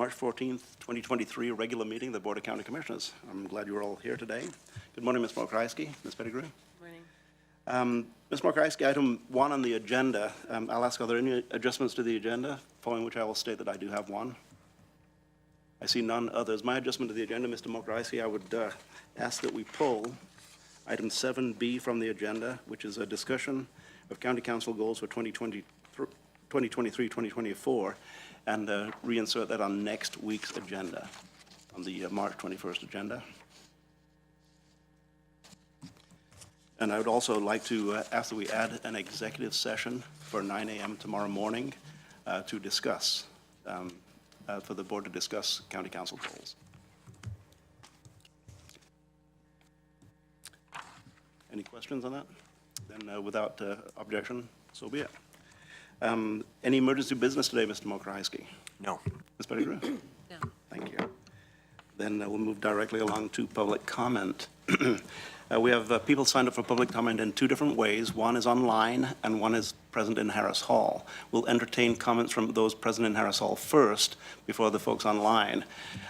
March 14th, 2023 regular meeting of the Board of County Commissioners. I'm glad you're all here today. Good morning, Ms. Mokryski, Ms. Pettigrew. Morning. Ms. Mokryski, item 1 on the agenda. I'll ask, are there any adjustments to the agenda? Following which I will state that I do have one. I see none others. My adjustment to the agenda, Mr. Mokryski, I would ask that we pull item 7B from the agenda, which is a discussion of County Council goals for 2023-2024, and reinsert that on next week's agenda, on the March 21st agenda. And I would also like to ask that we add an executive session for 9 a.m. tomorrow morning to discuss, for the board to discuss County Council goals. Any questions on that? Then without objection, so be it. Any emergency business today, Mr. Mokryski? No. Ms. Pettigrew? No. Thank you. Then we'll move directly along to public comment. We have people signed up for public comment in 2 different ways. One is online and one is present in Harris Hall. We'll entertain comments from those present in Harris Hall first before the folks online.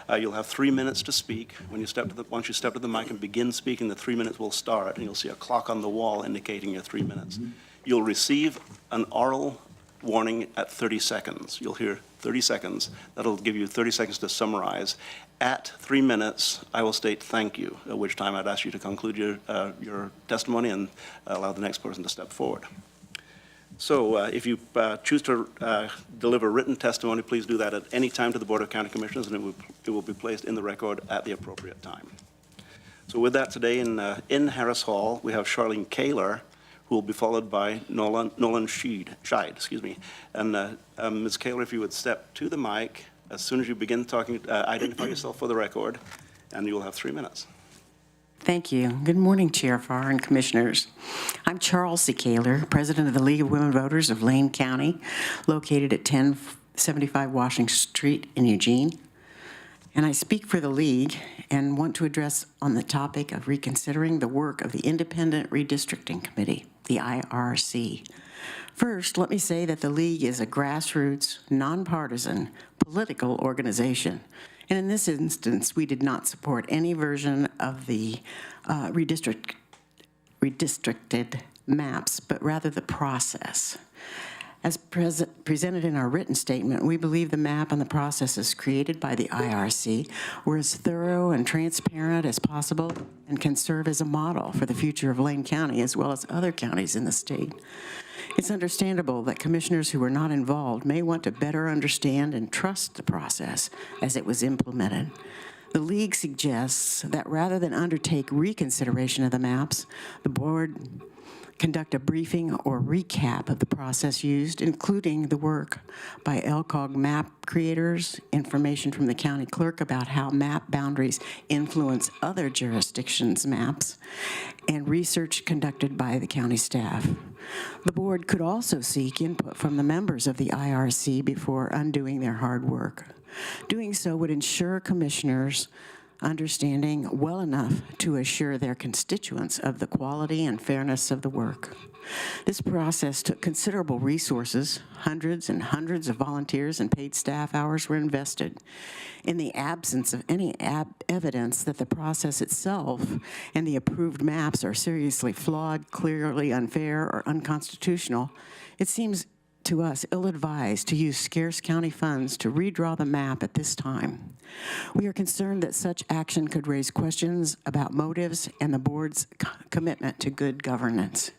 You'll have 3 minutes to speak. When you once you step to the mic and begin speaking, the 3 minutes will start, and you'll see a clock on the wall indicating your 3 minutes. You'll receive an oral warning at 30 seconds. You'll hear 30 seconds. That'll give you 30 seconds to summarize. At 3 minutes, I will state thank you, at which time I'd ask you to conclude your testimony and allow the next person to step forward. So if you choose to deliver written testimony, please do that at any time to the Board of County Commissioners, and it will be placed in the record at the appropriate time. So with that, today in Harris Hall, we have Charlene Kaler, who will be followed by Nolan Scheid, excuse me. And Ms. Kaler, if you would step to the mic as soon as you begin talking, identify yourself for the record, and you will have 3 minutes. Thank you. Good morning, Chair Farr and Commissioners. I'm Charles C. Kaler, President of the League of Women Voters of Lane County, located at 1075 Washington Street in Eugene. And I speak for the League and want to address on the topic of reconsidering the work of the Independent Redistricting Committee, the IRC. First, let me say that the League is a grassroots, nonpartisan, political organization. And in this instance, we did not support any version of the redistricted maps, but rather the process. As presented in our written statement, we believe the map and the processes created by the IRC were as thorough and transparent as possible and can serve as a model for the future of Lane County as well as other counties in the state. It's understandable that commissioners who were not involved may want to better understand and trust the process as it was implemented. The League suggests that rather than undertake reconsideration of the maps, the board conduct a briefing or recap of the process used, including the work by LCOG map creators, information from the county clerk about how map boundaries influence other jurisdictions' maps, and research conducted by the county staff. The board could also seek input from the members of the IRC before undoing their hard work. Doing so would ensure commissioners understanding well enough to assure their constituents of the quality and fairness of the work. This process took considerable resources. Hundreds and hundreds of volunteers and paid staff hours were invested. In the absence of any evidence that the process itself and the approved maps are seriously flawed, clearly unfair, or unconstitutional, it seems to us ill-advised to use scarce county funds to redraw the map at this time. We are concerned that such action could raise questions about motives and the board's commitment to good governance.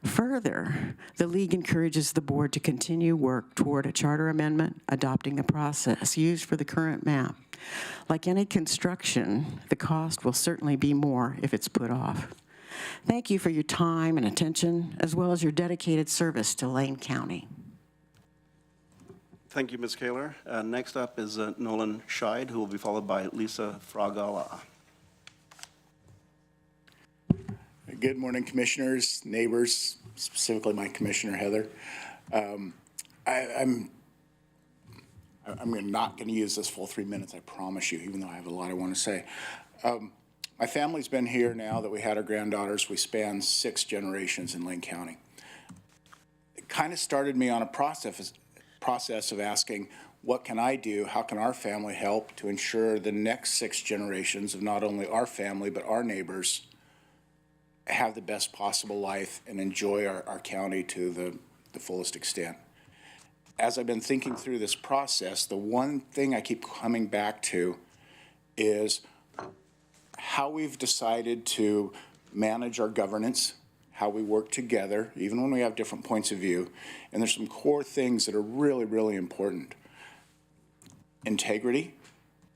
Further, the League encourages the board to continue work toward a charter amendment adopting the process used for the current map. Like any construction, the cost will certainly be more if it's put off. Thank you for your time and attention, as well as your dedicated service to Lane County. Thank you, Ms. Kaler. Next up is Nolan Scheid, who will be followed by Lisa Fragala. Good morning, commissioners, neighbors, specifically my commissioner, Heather. I'm not going to use this full 3 minutes, I promise you, even though I have a lot I want to say. My family's been here now that we had our granddaughters. We span 6 generations in Lane County. It kind of started me on a process of asking, what can I do? How can our family help to ensure the next 6 generations of not only our family, but our neighbors have the best possible life and enjoy our county to the fullest extent? As I've been thinking through this process, the one thing I keep coming back to is how we've decided to manage our governance, how we work together, even when we have different points of view. And there's some core things that are really, really important. Integrity,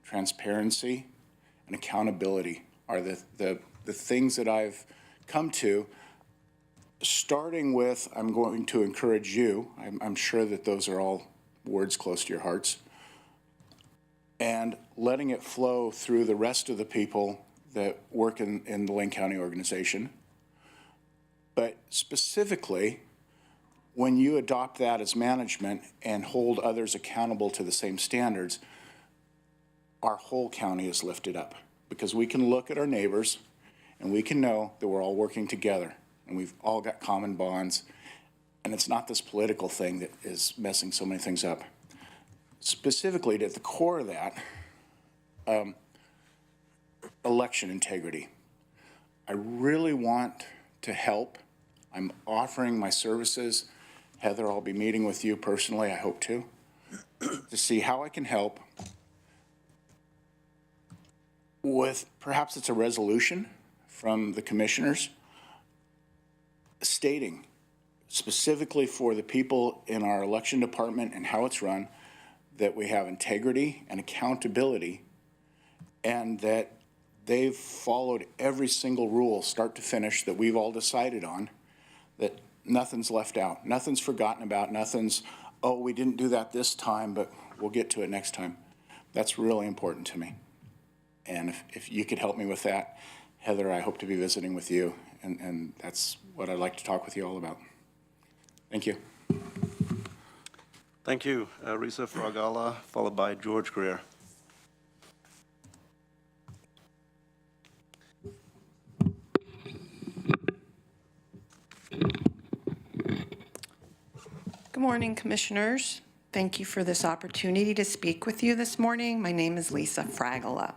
transparency, and accountability are the things that I've come to, starting with, I'm going to encourage you. I'm sure that those are all words close to your hearts. And letting it flow through the rest of the people that work in the Lane County organization. But specifically, when you adopt that as management and hold others accountable to the same standards, our whole county is lifted up, because we can look at our neighbors and we can know that we're all working together and we've all got common bonds, and it's not this political thing that is messing so many things up. Specifically, at the core of that, election integrity. I really want to help. I'm offering my services. Heather, I'll be meeting with you personally, I hope to see how I can help with, perhaps it's a resolution from the commissioners stating specifically for the people in our election department and how it's run, that we have integrity and accountability, and that they've followed every single rule, start to finish, that we've all decided on, that nothing's left out, nothing's forgotten about, nothing's, oh, we didn't do that this time, but we'll get to it next time. That's really important to me. And if you could help me with that, Heather, I hope to be visiting with you, and that's what I'd like to talk with you all about. Thank you. Thank you. Risa Fragala, followed by George Greer. Good morning, Commissioners. Thank you for this opportunity to speak with you this morning. My name is Lisa Fragala.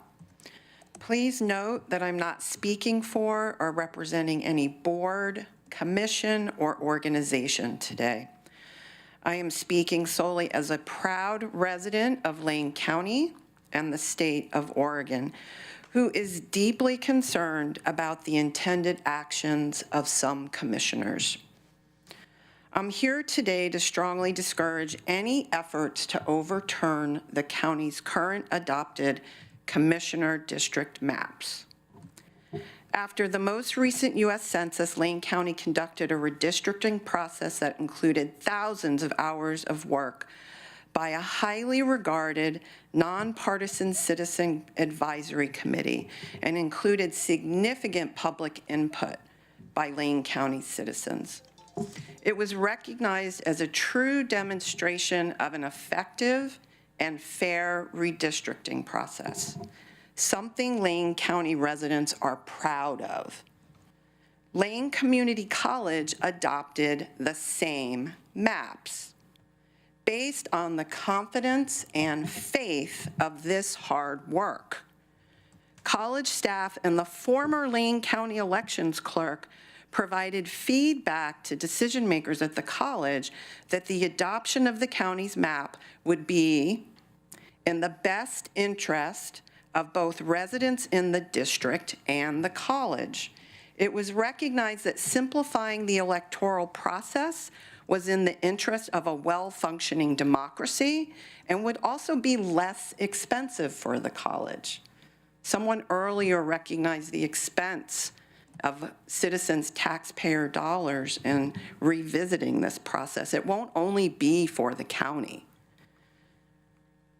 Please note that I'm not speaking for or representing any board, commission, or organization today. I am speaking solely as a proud resident of Lane County and the state of Oregon, who is deeply concerned about the intended actions of some commissioners. I'm here today to strongly discourage any efforts to overturn the county's current adopted commissioner district maps. After the most recent U.S. Census, Lane County conducted a redistricting process that included thousands of hours of work by a highly regarded nonpartisan citizen advisory committee and included significant public input by Lane County citizens. It was recognized as a true demonstration of an effective and fair redistricting process, something Lane County residents are proud of. Lane Community College adopted the same maps based on the confidence and faith of this hard work. College staff and the former Lane County elections clerk provided feedback to decision makers at the college that the adoption of the county's map would be in the best interest of both residents in the district and the college. It was recognized that simplifying the electoral process was in the interest of a well-functioning democracy and would also be less expensive for the college. Someone earlier recognized the expense of citizens' taxpayer dollars in revisiting this process. It won't only be for the county.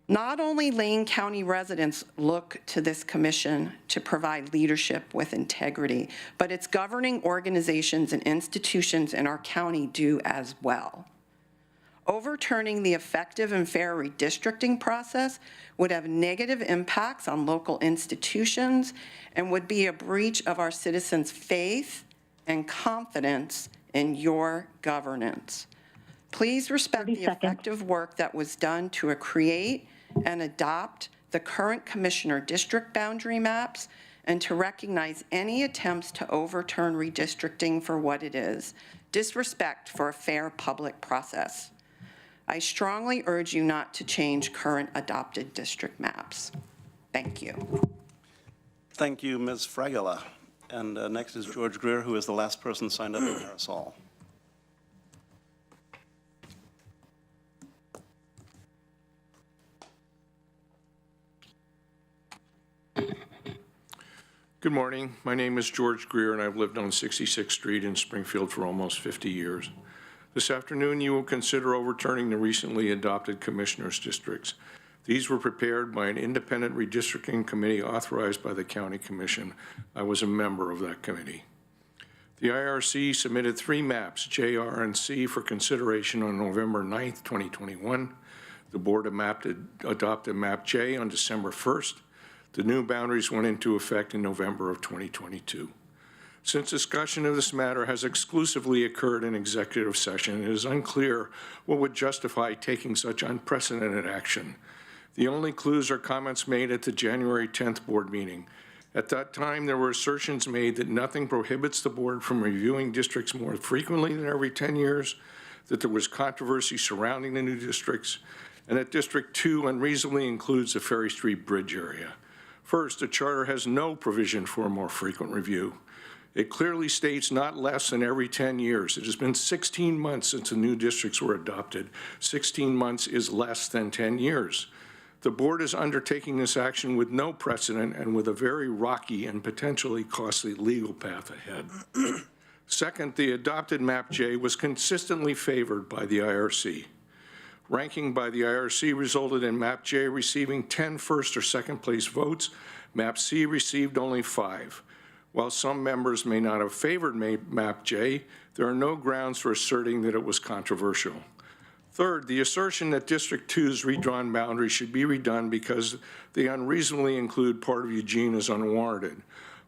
Not only Lane County residents look to this commission to provide leadership with integrity, but its governing organizations and institutions in our county do as well. Overturning the effective and fair redistricting process would have negative impacts on local institutions and would be a breach of our citizens' faith and confidence in your governance. Please respect 30 the seconds. effective work that was done to create and adopt the current commissioner district boundary maps and to recognize any attempts to overturn redistricting for what it is, disrespect for a fair public process. I strongly urge you not to change current adopted district maps. Thank you. Thank you, Ms. Fragola. And next is George Greer, who is the last person signed up in Harris Hall. Good morning. My name is George Greer, and I've lived on 66th Street in Springfield for almost 50 years. This afternoon, you will consider overturning the recently adopted commissioners' districts. These were prepared by an independent redistricting committee authorized by the County Commission. I was a member of that committee. The IRC submitted 3 maps, J, R, and C, for consideration on November 9th, 2021. The board adopted map J on December 1st. The new boundaries went into effect in November of 2022. Since discussion of this matter has exclusively occurred in executive session, it is unclear what would justify taking such unprecedented action. The only clues are comments made at the January 10th board meeting. At that time, there were assertions made that nothing prohibits the board from reviewing districts more frequently than every 10 years, that there was controversy surrounding the new districts, and that District 2 unreasonably includes the Ferry Street Bridge area. First, the charter has no provision for a more frequent review. It clearly states not less than every 10 years. It has been 16 months since the new districts were adopted. 16 months is less than 10 years. The board is undertaking this action with no precedent and with a very rocky and potentially costly legal path ahead. Second, the adopted map J was consistently favored by the IRC. Ranking by the IRC resulted in map J receiving 10 first or second place votes. Map C received only 5. While some members may not have favored map J, there are no grounds for asserting that it was controversial. Third, the assertion that District 2's redrawn boundaries should be redone because they unreasonably include part of Eugene is unwarranted.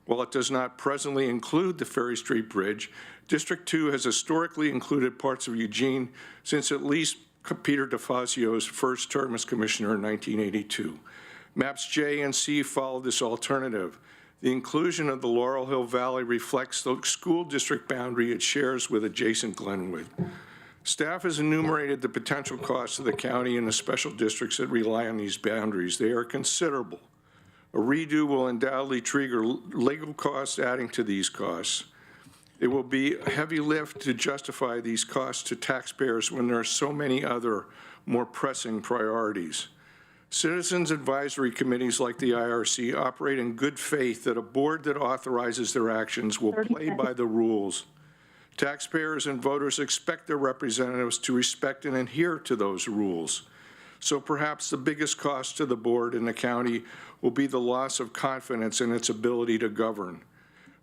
While it does not presently include the Ferry Street Bridge, District 2 has historically included parts of Eugene since at least Peter DeFazio's first term as commissioner in 1982. Maps J and C follow this alternative. The inclusion of the Laurel Hill Valley reflects the school district boundary it shares with adjacent Glenwood. Staff has enumerated the potential costs of the county and the special districts that rely on these boundaries. They are considerable. A redo will undoubtedly trigger legal costs adding to these costs. It will be a heavy lift to justify these costs to taxpayers when there are so many other more pressing priorities. Citizens advisory committees like the IRC operate in good faith that a board that authorizes their actions will play by the rules. Taxpayers and voters expect their representatives to respect and adhere to those rules. So perhaps the biggest cost to the board and the county will be the loss of confidence in its ability to govern.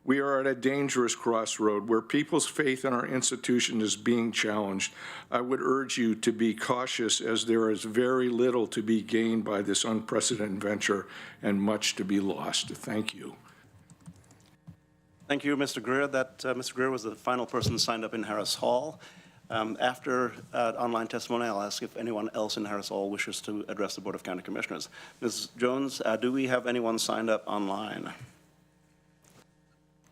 We are at a dangerous crossroad where people's faith in our institution is being challenged. I would urge you to be cautious, as there is very little to be gained by this unprecedented venture and much to be lost. Thank you. Thank you, Mr. Greer. Mr. Greer was the final person signed up in Harris Hall. After online testimony, I'll ask if anyone else in Harris Hall wishes to address the Board of County Commissioners. Ms. Jones, do we have anyone signed up online?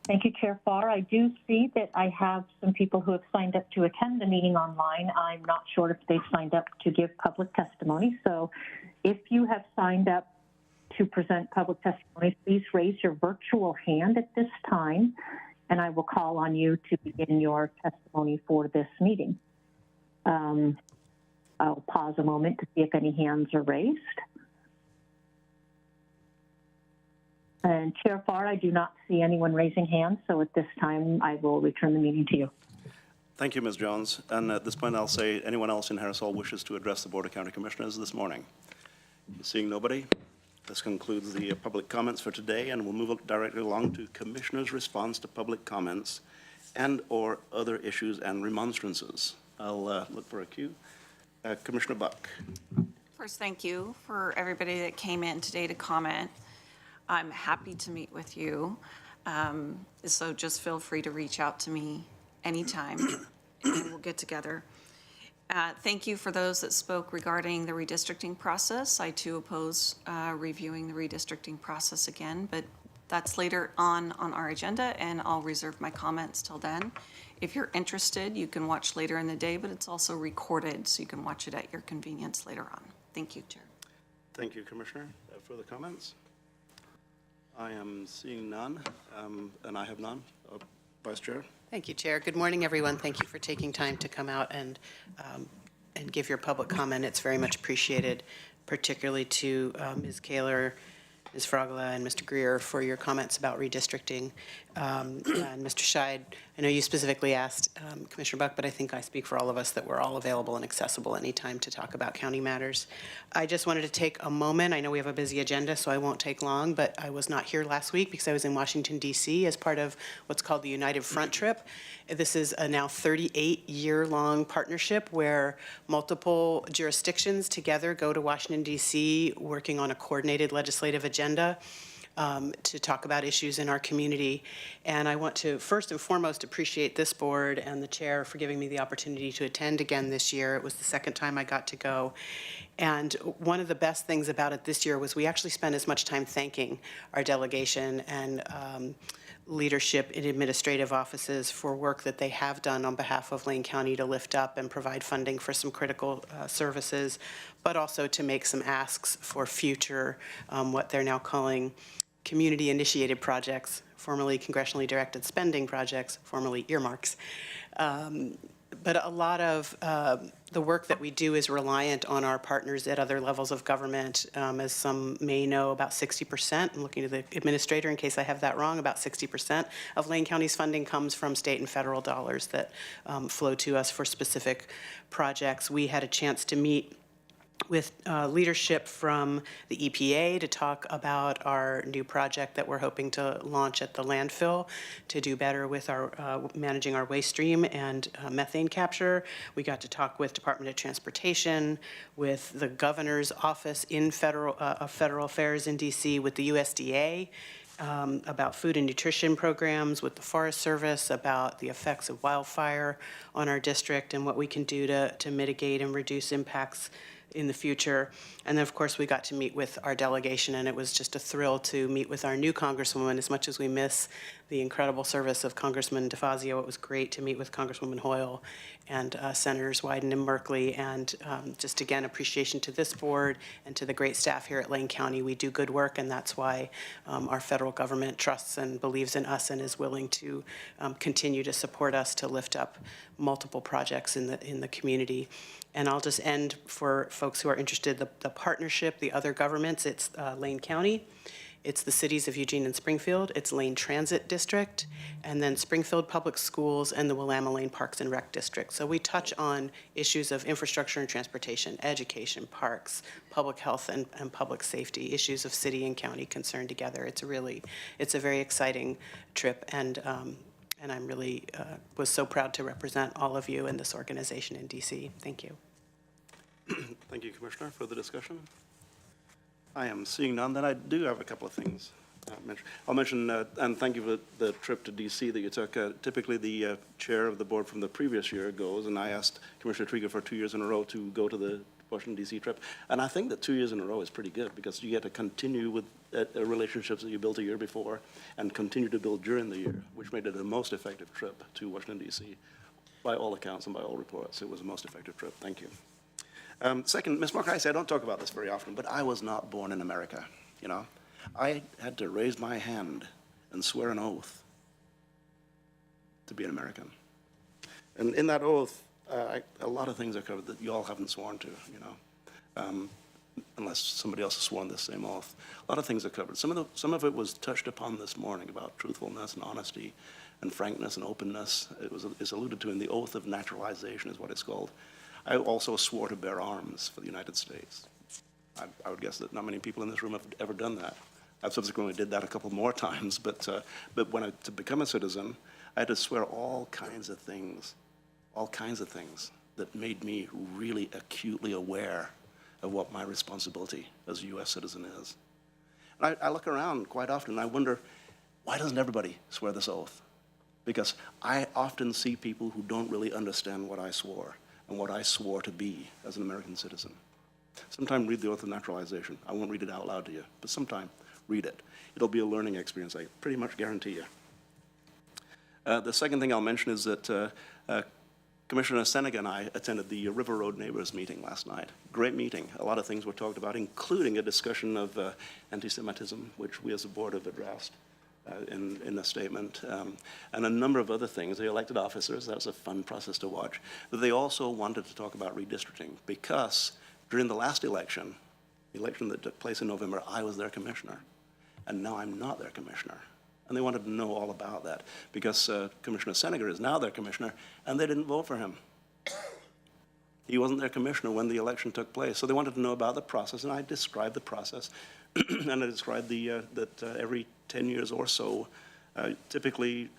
Thank you, Chair Farr. I do see that I have some people who have signed up to attend the meeting online. I'm not sure if they've signed up to give public testimony. So if you have signed up to present public testimony, please raise your virtual hand at this time, and I will call on you to begin your testimony for this meeting. I'll pause a moment to see if any hands are raised. And Chair Farr, I do not see anyone raising hands, so at this time I will return the meeting to you. Thank you, Ms. Jones. And at this point, I'll say anyone else in Harris Hall wishes to address the Board of County Commissioners this morning. Seeing nobody, this concludes the public comments for today, and we'll move directly along to Commissioners' response to public comments and or other issues and remonstrances. I'll look for a cue. Commissioner Buck. First, thank you for everybody that came in today to comment. I'm happy to meet with you. So just feel free to reach out to me anytime and we'll get together. Thank you for those that spoke regarding the redistricting process. I too oppose reviewing the redistricting process again, but that's later on our agenda, and I'll reserve my comments till then. If you're interested, you can watch later in the day, but it's also recorded, so you can watch it at your convenience later on. Thank you, Chair. Thank you, Commissioner. Further comments? I am seeing none, and I have none. Vice Chair? Thank you, Chair. Good morning, everyone. Thank you for taking time to come out and give your public comment. It's very much appreciated, particularly to Ms. Kaler, Ms. Fragala, and Mr. Greer for your comments about redistricting. And Mr. Scheid, I know you specifically asked Commissioner Buck, but I think I speak for all of us that we're all available and accessible anytime to talk about county matters. I just wanted to take a moment. I know we have a busy agenda, so I won't take long, but I was not here last week because I was in Washington, D.C. as part of what's called the United Front trip. This is a now 38-year-long partnership where multiple jurisdictions together go to Washington, D.C., working on a coordinated legislative agenda to talk about issues in our community. And I want to first and foremost appreciate this board and the chair for giving me the opportunity to attend again this year. It was the second time I got to go. And one of the best things about it this year was we actually spent as much time thanking our delegation and leadership in administrative offices for work that they have done on behalf of Lane County to lift up and provide funding for some critical services, but also to make some asks for future, what they're now calling community-initiated projects, formerly congressionally directed spending projects, formerly earmarks. But a lot of the work that we do is reliant on our partners at other levels of government. As some may know, about 60%, I'm looking to the administrator in case I have that wrong, about 60% of Lane County's funding comes from state and federal dollars that flow to us for specific projects. We had a chance to meet with leadership from the EPA to talk about our new project that we're hoping to launch at the landfill to do better with our managing our waste stream and methane capture. We got to talk with Department of Transportation, with the governor's office in federal affairs in DC, with the USDA, about food and nutrition programs, with the Forest Service, about the effects of wildfire on our district and what we can do to mitigate and reduce impacts in the future. And then, of course, we got to meet with our delegation, and it was just a thrill to meet with our new Congresswoman. As much as we miss the incredible service of Congressman DeFazio, it was great to meet with Congresswoman Hoyle and Senators Wyden and Merkley, and just, again, appreciation to this board and to the great staff here at Lane County. We do good work, and that's why our federal government trusts and believes in us and is willing to continue to support us to lift up multiple projects in the community. And I'll just end for folks who are interested, the partnership, the other governments, it's Lane County, it's the cities of Eugene and Springfield, it's Lane Transit District, and then Springfield Public Schools and the Willamette Lane Parks and Rec District. So we touch on issues of infrastructure and transportation, education, parks, public health and public safety, issues of city and county concerned together. It's a very exciting trip, and I'm really was so proud to represent all of you in this organization in DC. Thank you. Thank you, Commissioner. Further discussion? I am seeing none. Then I do have a couple of things. I'll mention, and thank you for the trip to D.C. that you took. Typically, the chair of the board from the previous year goes, and I asked Commissioner Trieger for 2 years in a row to go to the Washington, D.C. trip. And I think that 2 years in a row is pretty good because you get to continue with relationships that you built a year before and continue to build during the year, which made it the most effective trip to Washington, D.C. By all accounts and by all reports. It was the most effective trip. Thank you. Second, Ms. Mark, I don't talk about this very often, but I was not born in America, you know. I had to raise my hand and swear an oath to be an American. And in that oath, a lot of things are covered that you all haven't sworn to, you know, unless somebody else has sworn this same oath. A lot of things are covered. Some of it was touched upon this morning about truthfulness and honesty and frankness and openness. It's alluded to in the oath of naturalization is what it's called. I also swore to bear arms for the United States. I would guess that not many people in this room have ever done that. I've subsequently did that a couple more times, but when to become a citizen, I had to swear all kinds of things that made me really acutely aware of what my responsibility as a U.S. citizen is. And I look around quite often and I wonder, why doesn't everybody swear this oath? Because I often see people who don't really understand what I swore. and what I swore to be as an American citizen. Sometime read the Oath of Naturalization. I won't read it out loud to you, but sometime read it. It'll be a learning experience, I pretty much guarantee you. The second thing I'll mention is that Commissioner Senega and I attended the River Road Neighbors meeting last night. Great meeting. A lot of things were talked about, including a discussion of anti-Semitism, which we as a board have addressed in a statement, and a number of other things. The elected officers, that was a fun process to watch. But they also wanted to talk about redistricting because during the last election, the election that took place in November, I was their commissioner, and now I'm not their commissioner. And they wanted to know all about that because Commissioner Senega is now their commissioner, and they didn't vote for him. He wasn't their commissioner when the election took place. So they wanted to know about the process, and I described the process. And I described that every 10 years or so, typically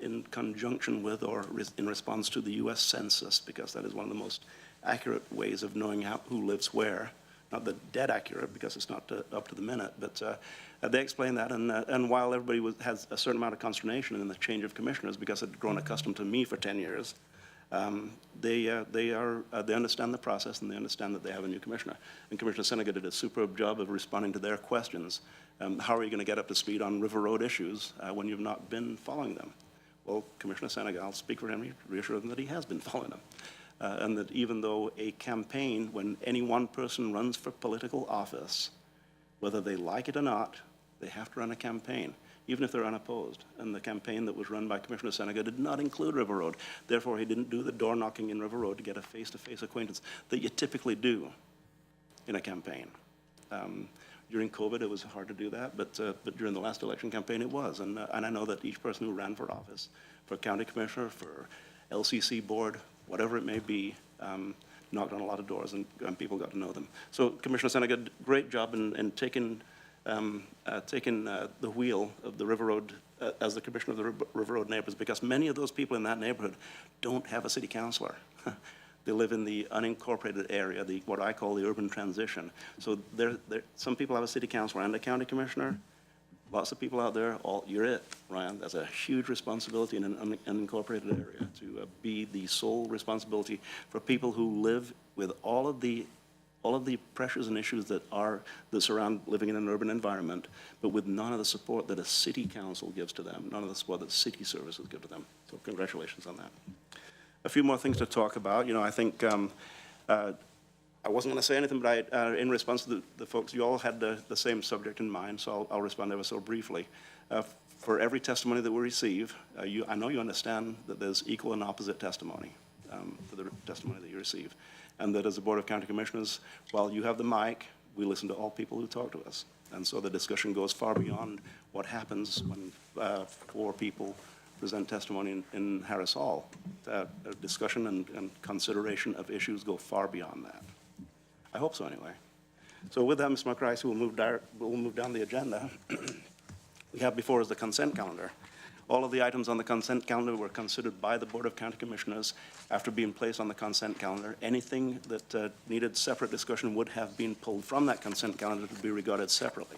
in conjunction with or in response to the U.S. Census, because that is one of the most accurate ways of knowing who lives where. Not the dead accurate, because it's not up to the minute, but they explained that, and while everybody has a certain amount of consternation in the change of commissioners, because they'd grown accustomed to me for 10 years, they understand the process, and they understand that they have a new commissioner. And Commissioner Senega did a superb job of responding to their questions. How are you going to get up to speed on River Road issues when you've not been following them? Well, Commissioner Senega, I'll speak for him, reassure them that he has been following them. And that even though a campaign, when any one person runs for political office, whether they like it or not, they have to run a campaign, even if they're unopposed. And the campaign that was run by Commissioner Senega did not include River Road. Therefore, he didn't do the door knocking in River Road to get a face-to-face acquaintance that you typically do in a campaign. During COVID, it was hard to do that, but during the last election campaign, it was. And I know that each person who ran for office, for county commissioner, for LCC board, whatever it may be, knocked on a lot of doors, and people got to know them. So Commissioner Senega did a great job in taking the wheel of the River Road as the commissioner of the River Road neighbors, because many of those people in that neighborhood don't have a city councilor. They live in the unincorporated area, what I call the urban transition. So some people have a city councilor and a county commissioner. Lots of people out there, you're it, Ryan. That's a huge responsibility in an unincorporated area, to be the sole responsibility for people who live with all of the pressures and issues that surround living in an urban environment, but with none of the support that a city council gives to them, none of the support that city services give to them. So congratulations on that. A few more things to talk about. You know, I think I wasn't going to say anything, but in response to the folks, you all had the same subject in mind, so I'll respond ever so briefly. For every testimony that we receive, I know you understand that there's equal and opposite testimony for the testimony that you receive, and that as a Board of County Commissioners, while you have the mic, we listen to all people who talk to us. And so the discussion goes far beyond what happens when 4 people present testimony in Harris Hall. Discussion and consideration of issues go far beyond that. I hope so, anyway. So with that, Mr. McRice, we'll move down the agenda. We have before us the consent calendar. All of the items on the consent calendar were considered by the Board of County Commissioners after being placed on the consent calendar. Anything that needed separate discussion would have been pulled from that consent calendar to be regarded separately.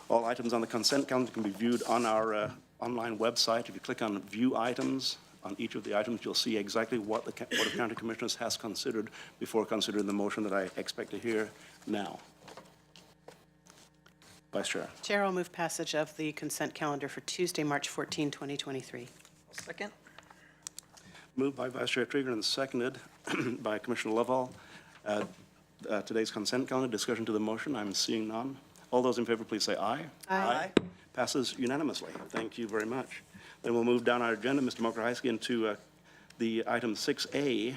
All items on the consent calendar can be viewed on our online website. If you click on View Items, on each of the items, you'll see exactly what the Board of County Commissioners has considered before considering the motion that I expect to hear now. Vice Chair. Chair, I'll move passage of the consent calendar for Tuesday, March 14, 2023. Second. Moved by Vice Chair Trieger and seconded by Commissioner Lovell. Today's consent calendar, discussion to the motion. I'm seeing none. All those in favor, please say aye. Aye. Passes unanimously. Thank you very much. Then we'll move down our agenda, Mr. Mokrajewski, into the item 6A,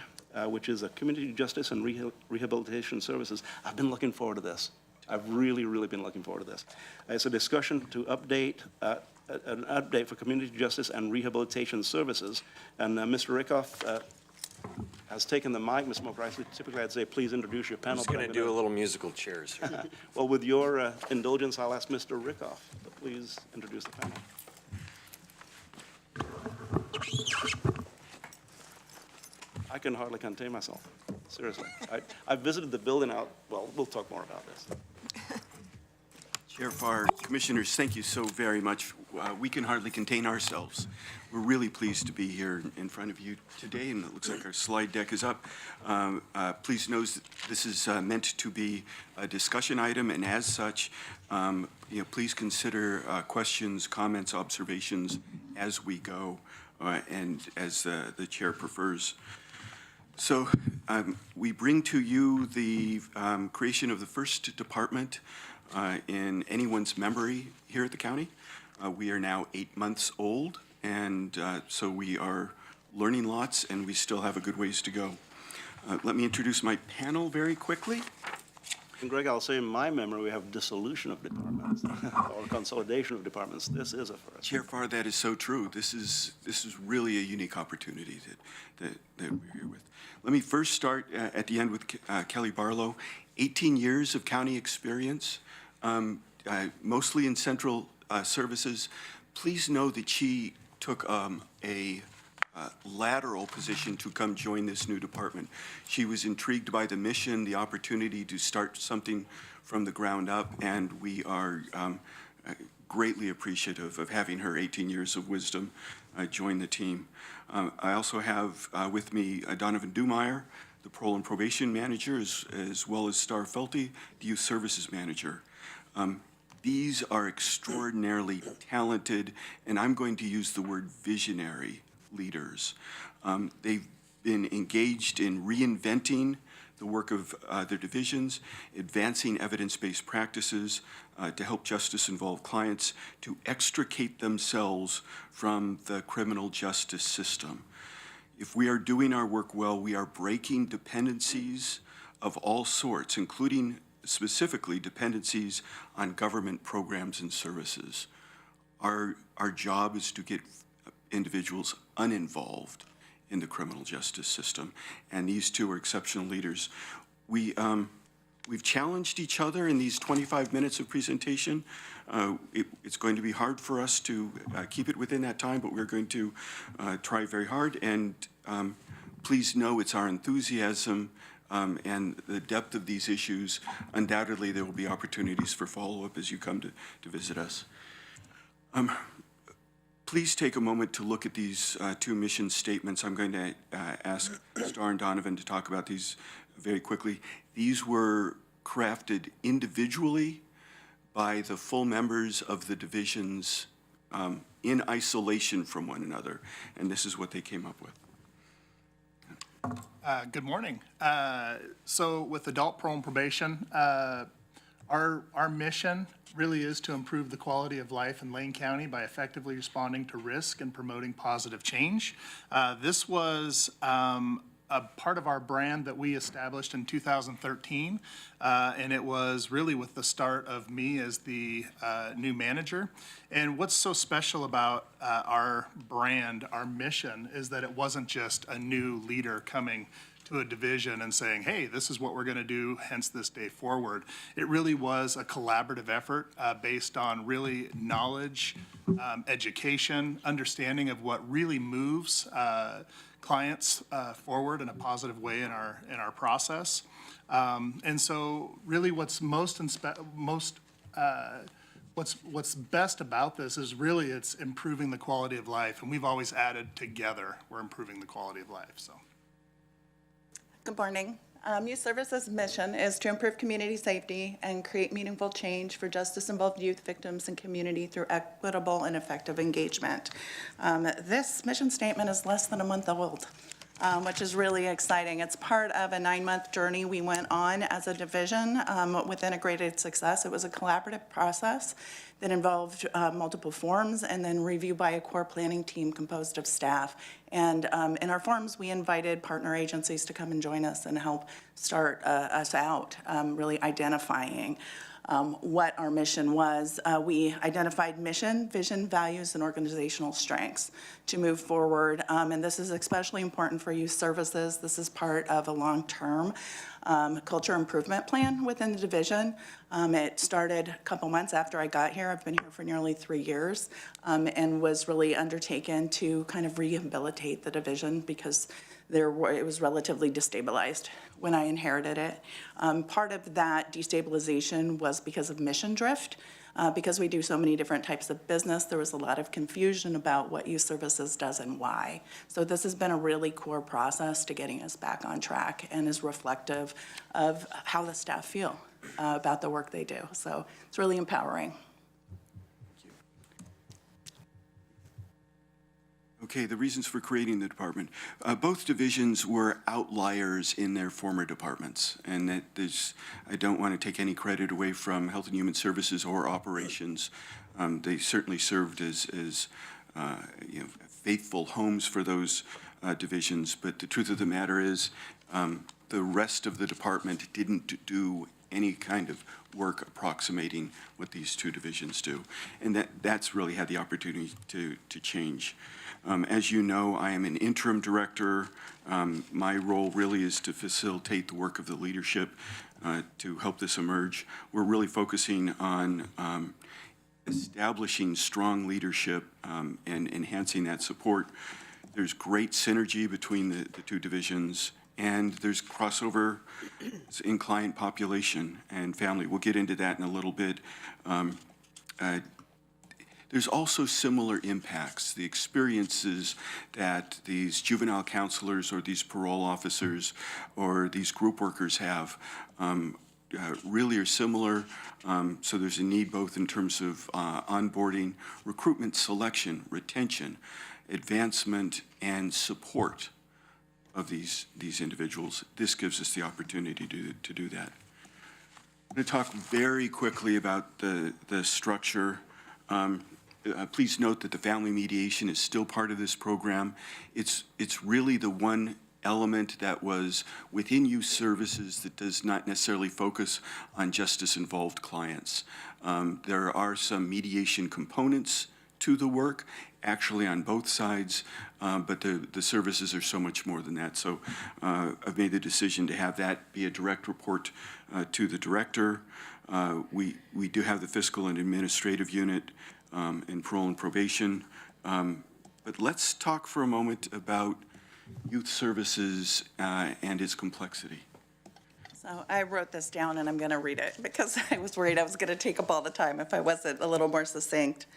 which is a Community Justice and Rehabilitation Services. I've been looking forward to this. I've really, really been looking forward to this. It's a discussion to update, an update for Community Justice and Rehabilitation Services. And Mr. Rickoff has taken the mic. Ms. Mokrajewski, typically I'd say, please introduce your panel. I'm just going to do a little musical chairs here. Well, with your indulgence, I'll ask Mr. Rickoff, but please introduce the panel. I can hardly contain myself, seriously. I visited the building out, well, we'll talk more about this. Chair Farr, Commissioners, thank you so very much. We can hardly contain ourselves. We're really pleased to be here in front of you today, and it looks like our slide deck is up. Please note that this is meant to be a discussion item, and as such, please consider questions, comments, observations as we go, and as the chair prefers. So we bring to you the creation of the first department in anyone's memory here at the county. We are now 8 months old, and so we are learning lots, and we still have a good ways to go. Let me introduce my panel very quickly. And Greg, I'll say in my memory, we have dissolution of departments or consolidation of departments. This is a first. Chair Farr, that is so true. This is really a unique opportunity that we're here with. Let me first start at the end with Kelly Barlow. 18 years of county experience, mostly in central services. Please know that she took a lateral position to come join this new department. She was intrigued by the mission, the opportunity to start something from the ground up, and we are greatly appreciative of having her 18 years of wisdom join the team. I also have with me Donovan Dumeier, the Parole and Probation Manager, as well as Star Felty, the Youth Services Manager. These are extraordinarily talented, and I'm going to use the word visionary leaders. They've been engaged in reinventing the work of their divisions, advancing evidence-based practices to help justice-involved clients to extricate themselves from the criminal justice system. If we are doing our work well, we are breaking dependencies of all sorts, including specifically dependencies on government programs and services. Our job is to get individuals uninvolved in the criminal justice system, and these two are exceptional leaders. We've challenged each other in these 25 minutes of presentation. It's going to be hard for us to keep it within that time, but we're going to try very hard, and please know it's our enthusiasm and the depth of these issues. Undoubtedly, there will be opportunities for follow-up as you come to visit us. Please take a moment to look at these two mission statements. I'm going to ask Star and Donovan to talk about these very quickly. These were crafted individually by the full members of the divisions in isolation from one another, and this is what they came up with. Good morning. So with adult parole and probation, our mission really is to improve the quality of life in Lane County by effectively responding to risk and promoting positive change. This was a part of our brand that we established in 2013, and it was really with the start of me as the new manager. And what's so special about our brand, our mission, is that it wasn't just a new leader coming to a division and saying, hey, this is what we're going to do, hence this day forward. It really was a collaborative effort based on really knowledge, education, understanding of what really moves clients forward in a positive way in our process. And so really what's what's best about this is really it's improving the quality of life. And we've always added together, we're improving the quality of life, so. Good morning. Youth Services' mission is to improve community safety and create meaningful change for justice-involved youth victims and community through equitable and effective engagement. This mission statement is less than a month old, which is really exciting. It's part of a 9-month journey we went on as a division with integrated success. It was a collaborative process that involved multiple forums and then review by a core planning team composed of staff. And in our forums, we invited partner agencies to come and join us and help start us out, really identifying what our mission was. We identified mission, vision, values, and organizational strengths to move forward. And this is especially important for youth services. This is part of a long-term culture improvement plan within the division. It started a couple months after I got here. I've been here for nearly 3 years, and was really undertaken to kind of rehabilitate the division because it was relatively destabilized when I inherited it. Part of that destabilization was because of mission drift. Because we do so many different types of business, there was a lot of confusion about what Youth Services does and why. So this has been a really core process to getting us back on track and is reflective of how the staff feel about the work they do. So it's really empowering. Okay, the reasons for creating the department. Both divisions were outliers in their former departments, and that I don't want to take any credit away from Health and Human Services or Operations. They certainly served as faithful homes for those divisions, but the truth of the matter is the rest of the department didn't do any kind of work approximating what these two divisions do. And that's really had the opportunity to change. As you know, I am an interim director. My role really is to facilitate the work of the leadership to help this emerge. We're really focusing on establishing strong leadership and enhancing that support. There's great synergy between the two divisions, and there's crossover in client population and family. We'll get into that in a little bit. There's also similar impacts. The experiences that these juvenile counselors or these parole officers or these group workers have really are similar. So there's a need both in terms of onboarding, recruitment, selection, retention, advancement, and support of these individuals. This gives us the opportunity to do that. I'm going to talk very quickly about the structure. Please note that the family mediation is still part of this program. It's really the one element that was within Youth Services that does not necessarily focus on justice-involved clients. There are some mediation components to the work, actually on both sides, but the services are so much more than that. So I've made the decision to have that be a direct report to the director. We do have the fiscal and administrative unit in parole and probation. But let's talk for a moment about Youth Services and its complexity. So I wrote this down and I'm going to read it because I was worried I was going to take up all the time if I wasn't a little more succinct.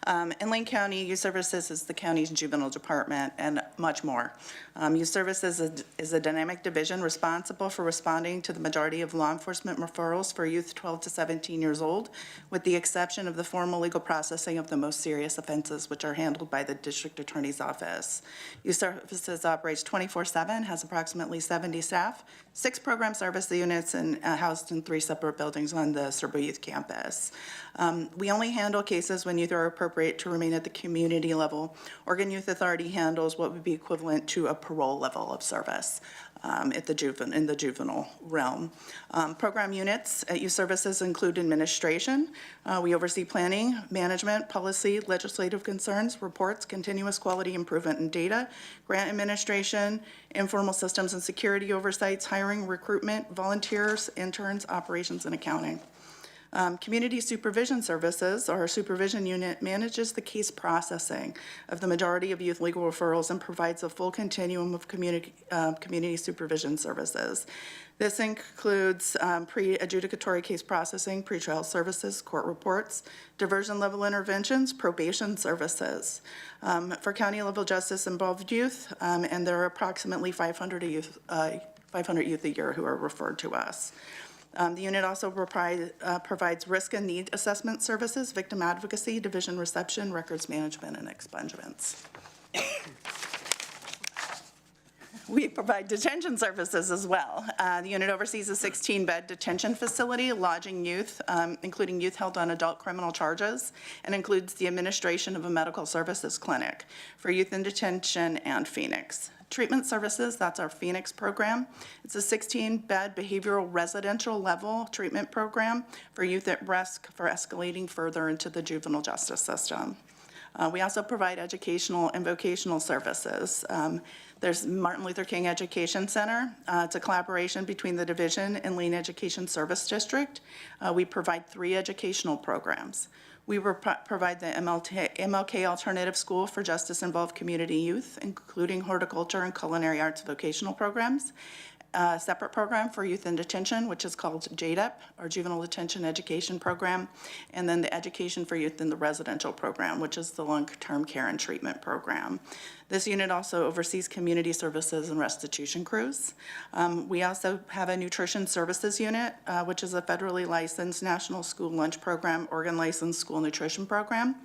In Lane County, Youth Services is the county's juvenile department and much more. Youth Services is a dynamic division responsible for responding to the majority of law enforcement referrals for youth 12 to 17 years old, with the exception of the formal legal processing of the most serious offenses, which are handled by the district attorney's office. Youth Services operates 24/7, has approximately 70 staff, 6 program service units, and housed in 3 separate buildings on the Cerbo Youth campus. We only handle cases when youth are appropriate to remain at the community level. Oregon Youth Authority handles what would be equivalent to a parole level of service in the juvenile realm. Program units at Youth Services include administration. We oversee planning, management, policy, legislative concerns, reports, continuous quality improvement and data, grant administration, informal systems and security oversights, hiring, recruitment, volunteers, interns, operations, and accounting. Community Supervision Services, our supervision unit, manages the case processing of the majority of youth legal referrals and provides a full continuum of community supervision services. This includes pre-adjudicatory case processing, pretrial services, court reports, diversion-level interventions, probation services. For county-level justice-involved youth, and there are approximately 500 youth a year who are referred to us. The unit also provides risk and need assessment services, victim advocacy, division reception, records management, and expungements. We provide detention services as well. The unit oversees a 16-bed detention facility, lodging youth, including youth held on adult criminal charges, and includes the administration of a medical services clinic for youth in detention and Phoenix. Treatment Services, that's our Phoenix program. It's a 16-bed behavioral residential level treatment program for youth at risk for escalating further into the juvenile justice system. We also provide educational and vocational services. There's Martin Luther King Education Center. It's a collaboration between the division and Lane Education Service District. We provide 3 educational programs. We provide the MLK Alternative School for Justice-Involved Community Youth, including horticulture and culinary arts vocational programs. A separate program for youth in detention, which is called JDEP, or Juvenile Detention Education Program, and then the Education for Youth in the Residential Program, which is the Long-Term Care and Treatment Program. This unit also oversees community services and restitution crews. We also have a nutrition services unit, which is a federally licensed national school lunch program, Oregon licensed school nutrition program,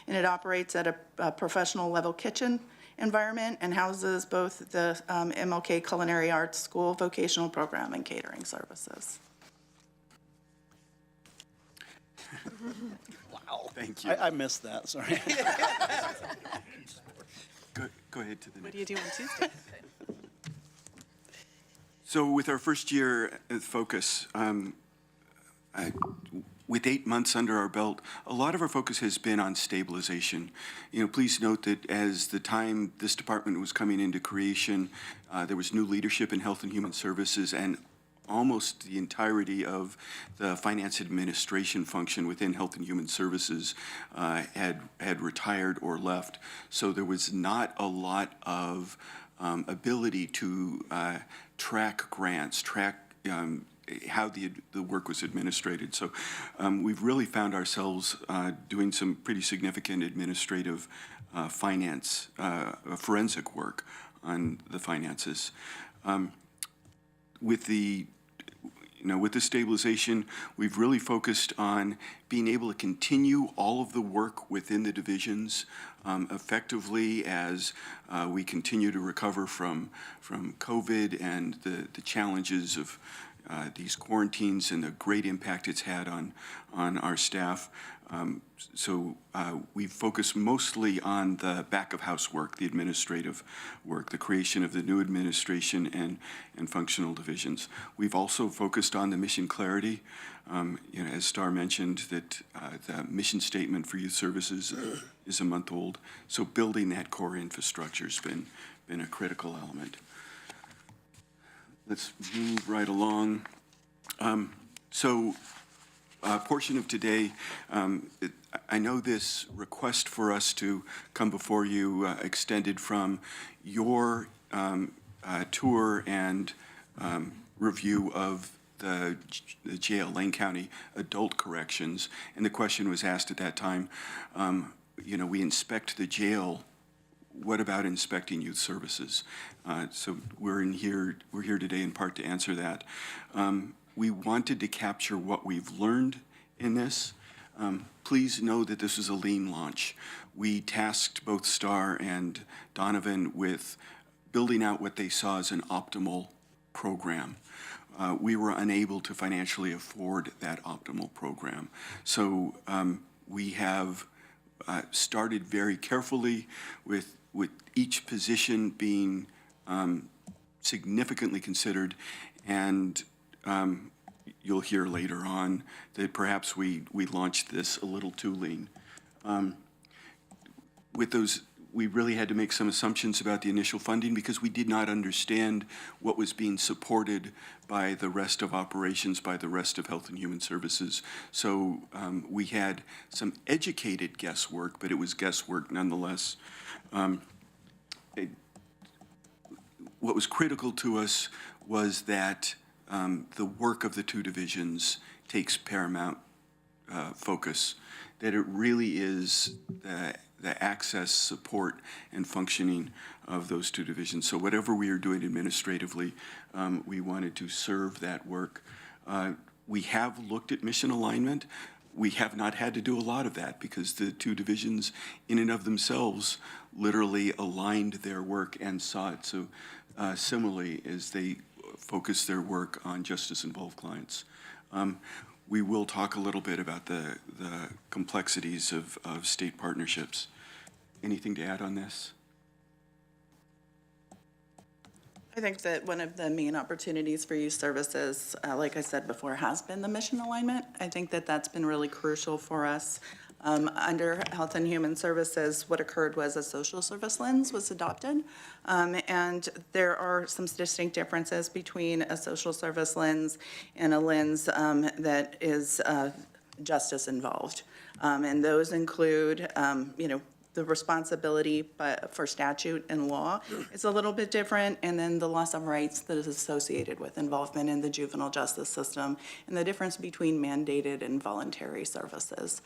and it operates at a professional level kitchen environment and houses both the MLK Culinary Arts School vocational program and catering services. Wow. Thank you. I missed that, sorry. Go ahead to the next. What do you do on Tuesday? So with our first year focus, with 8 months under our belt, a lot of our focus has been on stabilization. Please note that as the time this department was coming into creation, there was new leadership in Health and Human Services, and almost the entirety of the finance administration function within Health and Human Services had retired or left. So there was not a lot of ability to track grants, track how the work was administrated. So we've really found ourselves doing some pretty significant administrative finance, forensic work on the finances. With the stabilization, we've really focused on being able to continue all of the work within the divisions effectively as we continue to recover from COVID and the challenges of these quarantines and the great impact it's had on our staff. So we focus mostly on the back of house work, the administrative work, the creation of the new administration and functional divisions. We've also focused on the mission clarity. As Star mentioned, that the mission statement for youth services is a month old. So building that core infrastructure has been a critical element. Let's move right along. A portion of today, I know this request for us to come before you extended from your tour and review of the jail, Lane County Adult Corrections, and the question was asked at that time, we inspect the jail. What about inspecting youth services? So we're here today in part to answer that. We wanted to capture what we've learned in this. Please know that this is a lean launch. We tasked both Star and Donovan with building out what they saw as an optimal program. We were unable to financially afford that optimal program. So we have started very carefully with each position being significantly considered, and you'll hear later on that perhaps we launched this a little too lean. With those, we really had to make some assumptions about the initial funding because we did not understand what was being supported by the rest of operations, by the rest of Health and Human Services. So we had some educated guesswork, but it was guesswork nonetheless. What was critical to us was that the work of the two divisions takes paramount focus, that it really is the access, support, and functioning of those two divisions. So whatever we are doing administratively, we wanted to serve that work. We have looked at mission alignment. We have not had to do a lot of that because the two divisions in and of themselves literally aligned their work and saw it. So similarly, as they focus their work on justice-involved clients. We will talk a little bit about the complexities of state partnerships. Anything to add on this? I think that one of the main opportunities for youth services, like I said before, has been the mission alignment. I think that that's been really crucial for us. Under Health and Human Services, what occurred was a social service lens was adopted. And there are some distinct differences between a social service lens and a lens that is justice involved. And those include, the responsibility for statute and law is a little bit different, and then the loss of rights that is associated with involvement in the juvenile justice system, and the difference between mandated and voluntary services.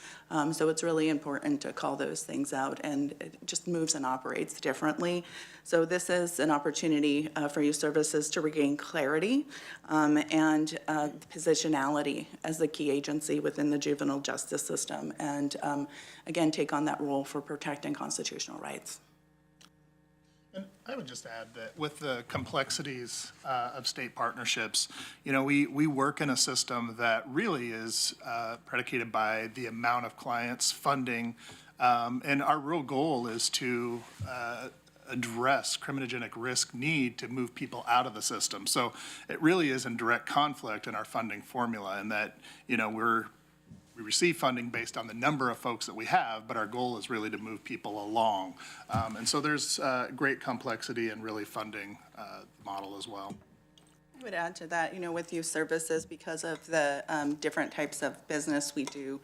So it's really important to call those things out, and it just moves and operates differently. So this is an opportunity for youth services to regain clarity and positionality as the key agency within the juvenile justice system, and again, take on that role for protecting constitutional rights. And I would just add that with the complexities of state partnerships, we work in a system that really is predicated by the amount of clients, funding, and our real goal is to address criminogenic risk need to move people out of the system. So it really is in direct conflict in our funding formula, in that, we receive funding based on the number of folks that we have, but our goal is really to move people along. And so there's great complexity in really funding the model as well. I would add to that, with youth services, because of the different types of business we do,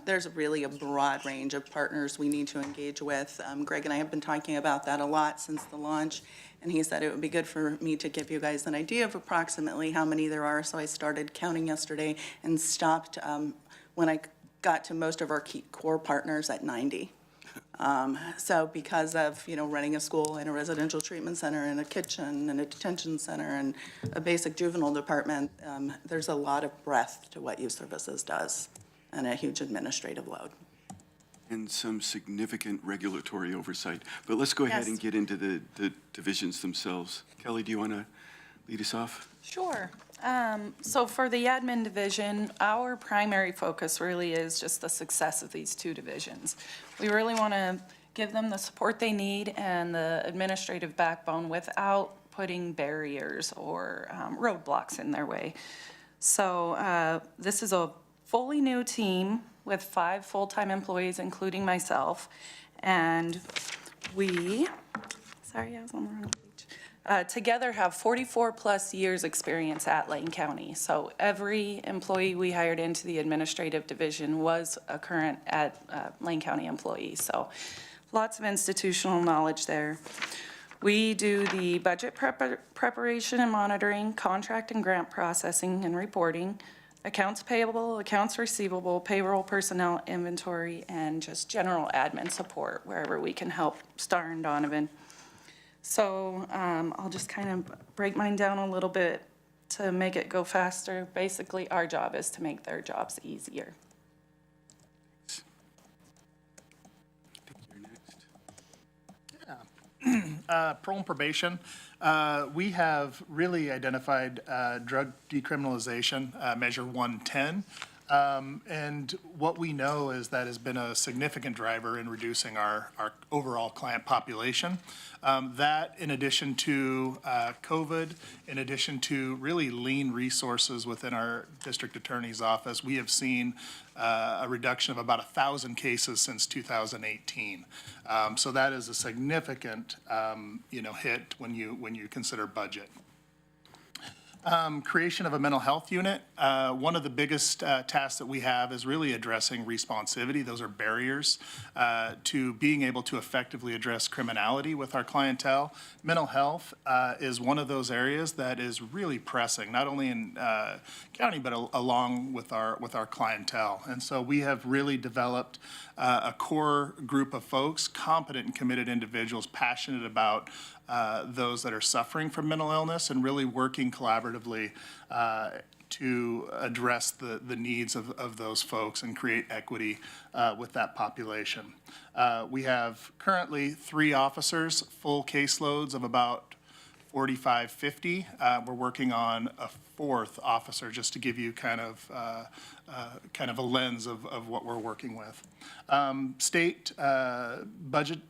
there's really a broad range of partners we need to engage with. Greg and I have been talking about that a lot since the launch, and he said it would be good for me to give you guys an idea of approximately how many there are. So I started counting yesterday and stopped when I got to most of our key core partners at 90. So because of, running a school and a residential treatment center and a kitchen and a detention center and a basic juvenile department, there's a lot of breadth to what youth services does and a huge administrative load. And some significant regulatory oversight. But let's go ahead Yes. and get into the divisions themselves. Kelly, do you want to lead us off? Sure. So for the admin division, our primary focus really is just the success of these two divisions. We really want to give them the support they need and the administrative backbone without putting barriers or roadblocks in their way. So this is a fully new team with 5 full-time employees, including myself. And we, sorry, I was on the wrong page. Together have 44-plus years' experience at Lane County. So every employee we hired into the administrative division was a current Lane County employee. So lots of institutional knowledge there. We do the budget preparation and monitoring, contract and grant processing and reporting, accounts payable, accounts receivable, payroll, personnel, inventory, and just general admin support wherever we can help Star and Donovan. So I'll just kind of break mine down a little bit to make it go faster. Basically, our job is to make their jobs easier. Parole and probation, we have really identified drug decriminalization, Measure 110. And what we know is that has been a significant driver in reducing our overall client population. That, in addition to COVID, in addition to really lean resources within our district attorney's office, we have seen a reduction of about 1,000 cases since 2018. So that is a significant, hit when you consider budget. Creation of a mental health unit. One of the biggest tasks that we have is really addressing responsivity. Those are barriers to being able to effectively address criminality with our clientele. Mental health is one of those areas that is really pressing, not only in county, but along with our clientele. And so we have really developed a core group of folks, competent and committed individuals, passionate about those that are suffering from mental illness, and really working collaboratively to address the needs of those folks and create equity with that population. We have currently 3 officers, full caseloads of about 45, 50. We're working on a 4th officer, just to give you kind of a lens of what we're working with. State budget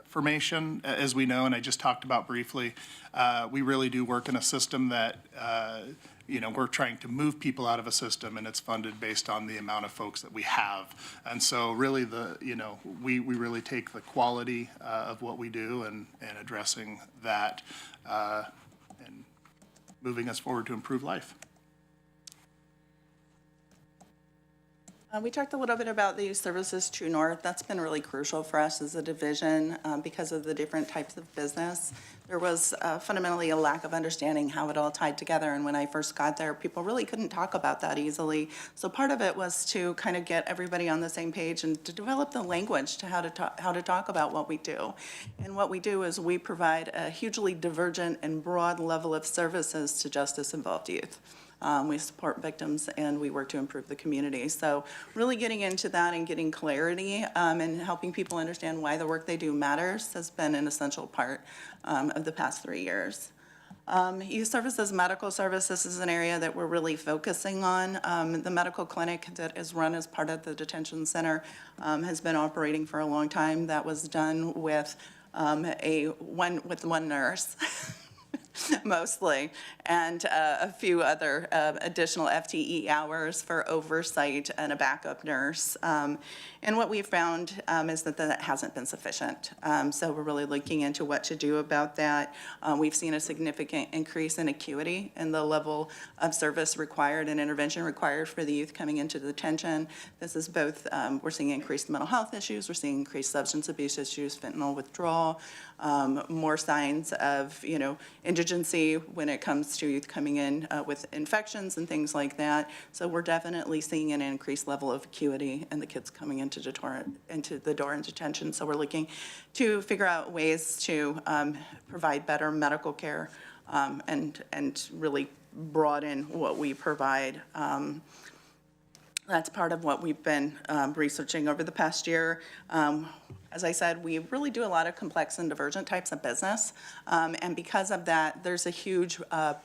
formation, as we know, and I just talked about briefly, we really do work in a system that we're trying to move people out of a system, and it's funded based on the amount of folks that we have. And so really we really take the quality of what we do and addressing that and moving us forward to improve life. We talked a little bit about the youth services True North. That's been really crucial for us as a division because of the different types of business. There was fundamentally a lack of understanding how it all tied together, and when I first got there, people really couldn't talk about that easily. So part of it was to kind of get everybody on the same page and to develop the language to how to talk about what we do. And what we do is we provide a hugely divergent and broad level of services to justice-involved youth. We support victims and we work to improve the community. So really getting into that and getting clarity and helping people understand why the work they do matters has been an essential part of the past 3 years. Youth services, medical services is an area that we're really focusing on. The medical clinic that is run as part of the detention center has been operating for a long time. That was done with one nurse. Mostly, and a few other additional FTE hours for oversight and a backup nurse. And what we've found is that hasn't been sufficient. So we're really looking into what to do about that. We've seen a significant increase in acuity and the level of service required and intervention required for the youth coming into detention. This is both, we're seeing increased mental health issues, we're seeing increased substance abuse issues, fentanyl withdrawal, more signs of, indigency when it comes to youth coming in with infections and things like that. So we're definitely seeing an increased level of acuity in the kids coming into the door in detention. So we're looking to figure out ways to provide better medical care and really broaden what we provide. That's part of what we've been researching over the past year. As I said, we really do a lot of complex and divergent types of business. And because of that, there's a huge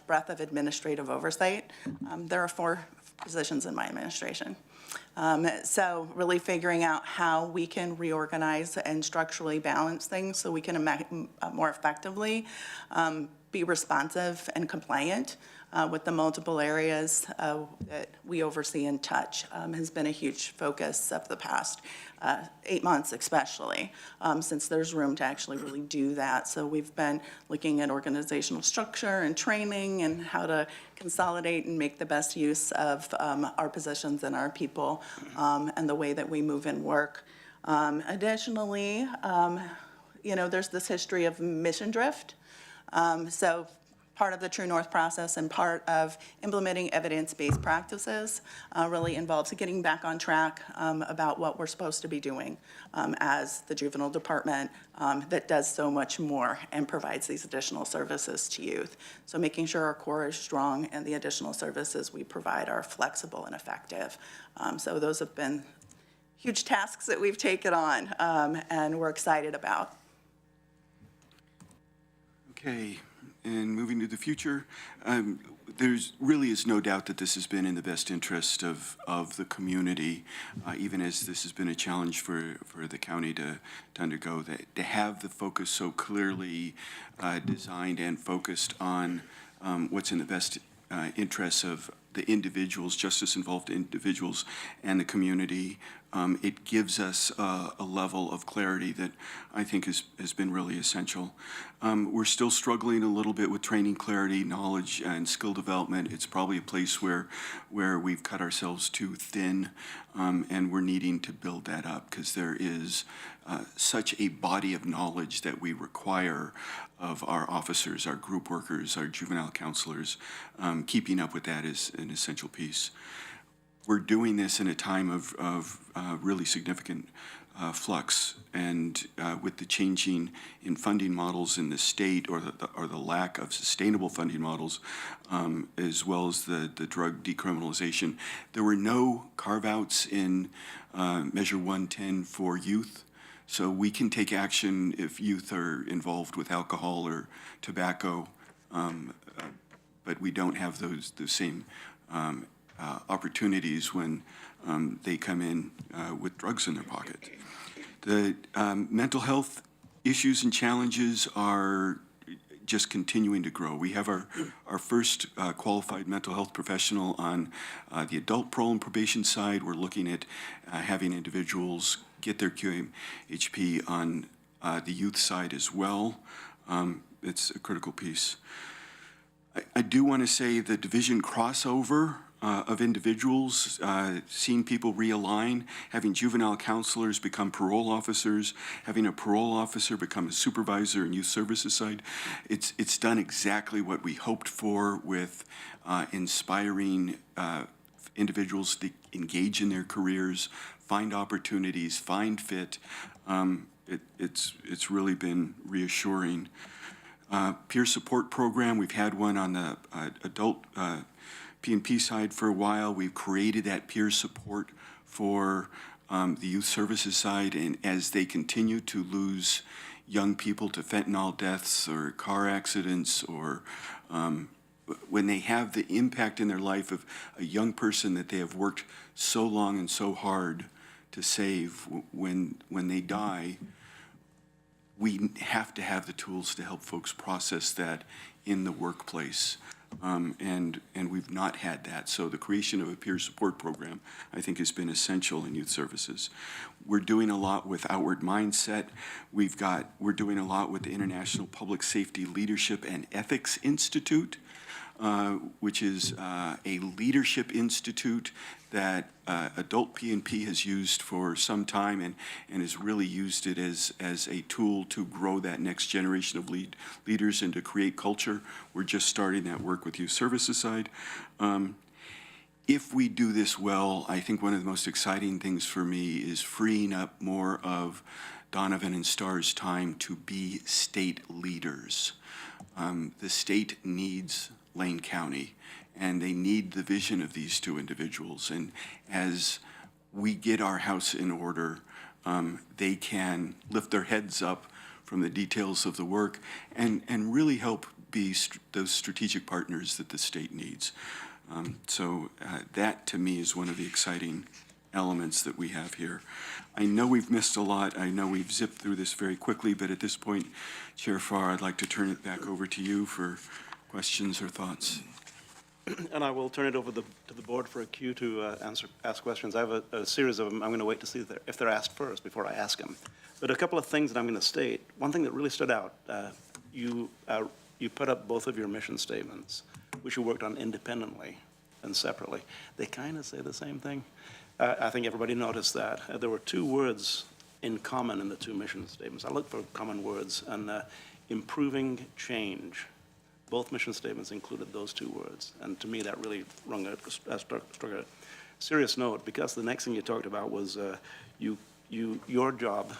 breadth of administrative oversight. There are 4 positions in my administration. So really figuring out how we can reorganize and structurally balance things so we can more effectively be responsive and compliant with the multiple areas that we oversee and touch has been a huge focus of the past 8 months especially, since there's room to actually really do that. So we've been looking at organizational structure and training and how to consolidate and make the best use of our positions and our people and the way that we move and work. Additionally, there's this history of mission drift. So part of the True North process and part of implementing evidence-based practices really involves getting back on track about what we're supposed to be doing as the juvenile department that does so much more and provides these additional services to youth. So making sure our core is strong and the additional services we provide are flexible and effective. So those have been huge tasks that we've taken on and we're excited about. Okay. And moving to the future, there's really is no doubt that this has been in the best interest of the community, even as this has been a challenge for the county to undergo, to have the focus so clearly designed and focused on what's in the best interests of the individuals, justice-involved individuals, and the community. It gives us a level of clarity that I think has been really essential. We're still struggling a little bit with training clarity, knowledge, and skill development. It's probably a place where we've cut ourselves too thin, and we're needing to build that up because there is such a body of knowledge that we require of our officers, our group workers, our juvenile counselors. Keeping up with that is an essential piece. We're doing this in a time of really significant flux, and with the changing in funding models in the state or the lack of sustainable funding models, as well as the drug decriminalization, there were no carve-outs in Measure 110 for youth. So we can take action if youth are involved with alcohol or tobacco, but we don't have those same opportunities when they come in with drugs in their pocket. The mental health issues and challenges are just continuing to grow. We have our first qualified mental health professional on the adult parole and probation side. We're looking at having individuals get their QMHP on the youth side as well. It's a critical piece. I do want to say the division crossover of individuals, seeing people realign, having juvenile counselors become parole officers, having a parole officer become a supervisor in youth services side. It's done exactly what we hoped for with inspiring individuals to engage in their careers, find opportunities, find fit. It's really been reassuring. Peer support program, we've had one on the adult P&P side for a while. We've created that peer support for the youth services side, and as they continue to lose young people to fentanyl deaths or car accidents, or when they have the impact in their life of a young person that they have worked so long and so hard to save, when they die, we have to have the tools to help folks process that in the workplace. And we've not had that. So the creation of a peer support program, I think, has been essential in youth services. We're doing a lot with Outward Mindset. We're doing a lot with the International Public Safety Leadership and Ethics Institute, which is a leadership institute that adult P&P has used for some time, and has really used it as a tool to grow that next generation of leaders and to create culture. We're just starting that work with youth services side. If we do this well, I think one of the most exciting things for me is freeing up more of Donovan and Starr's time to be state leaders. The state needs Lane County, and they need the vision of these two individuals. And as we get our house in order, they can lift their heads up from the details of the work and really help be those strategic partners that the state needs. So that, to me, is one of the exciting elements that we have here. I know we've missed a lot. I know we've zipped through this very quickly, but at this point, Chair Farr, I'd like to turn it back over to you for questions or thoughts. And I will turn it over to the board for a cue to ask questions. I have a series of them. I'm going to wait to see if they're asked first before I ask them. But a couple of things that I'm going to state. One thing that really stood out, you put up both of your mission statements, which you worked on independently and separately. They kind of say the same thing. I think everybody noticed that. There were two words in common in the two mission statements. I looked for common words, and improving change. Both mission statements included those two words, and to me that really struck a serious note, because the next thing you talked about was your job,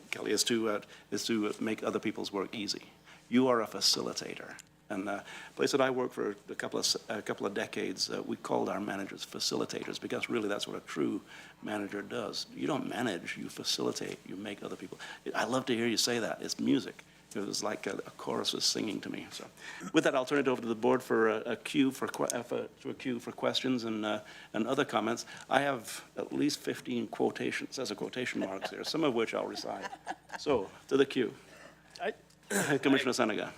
Kelly, is to make other people's work easy. You are a facilitator, and the place that I worked for a couple of decades, we called our managers facilitators, because really that's what a true manager does. You don't manage, you facilitate, you make other people. I love to hear you say that. It's music. It was like a chorus was singing to me. So, with that, I'll turn it over to the board for a queue for questions and other comments. I have at least 15 quotations, as a quotation marks here, some of which I'll recite. So, to the queue. Commissioner Seneca.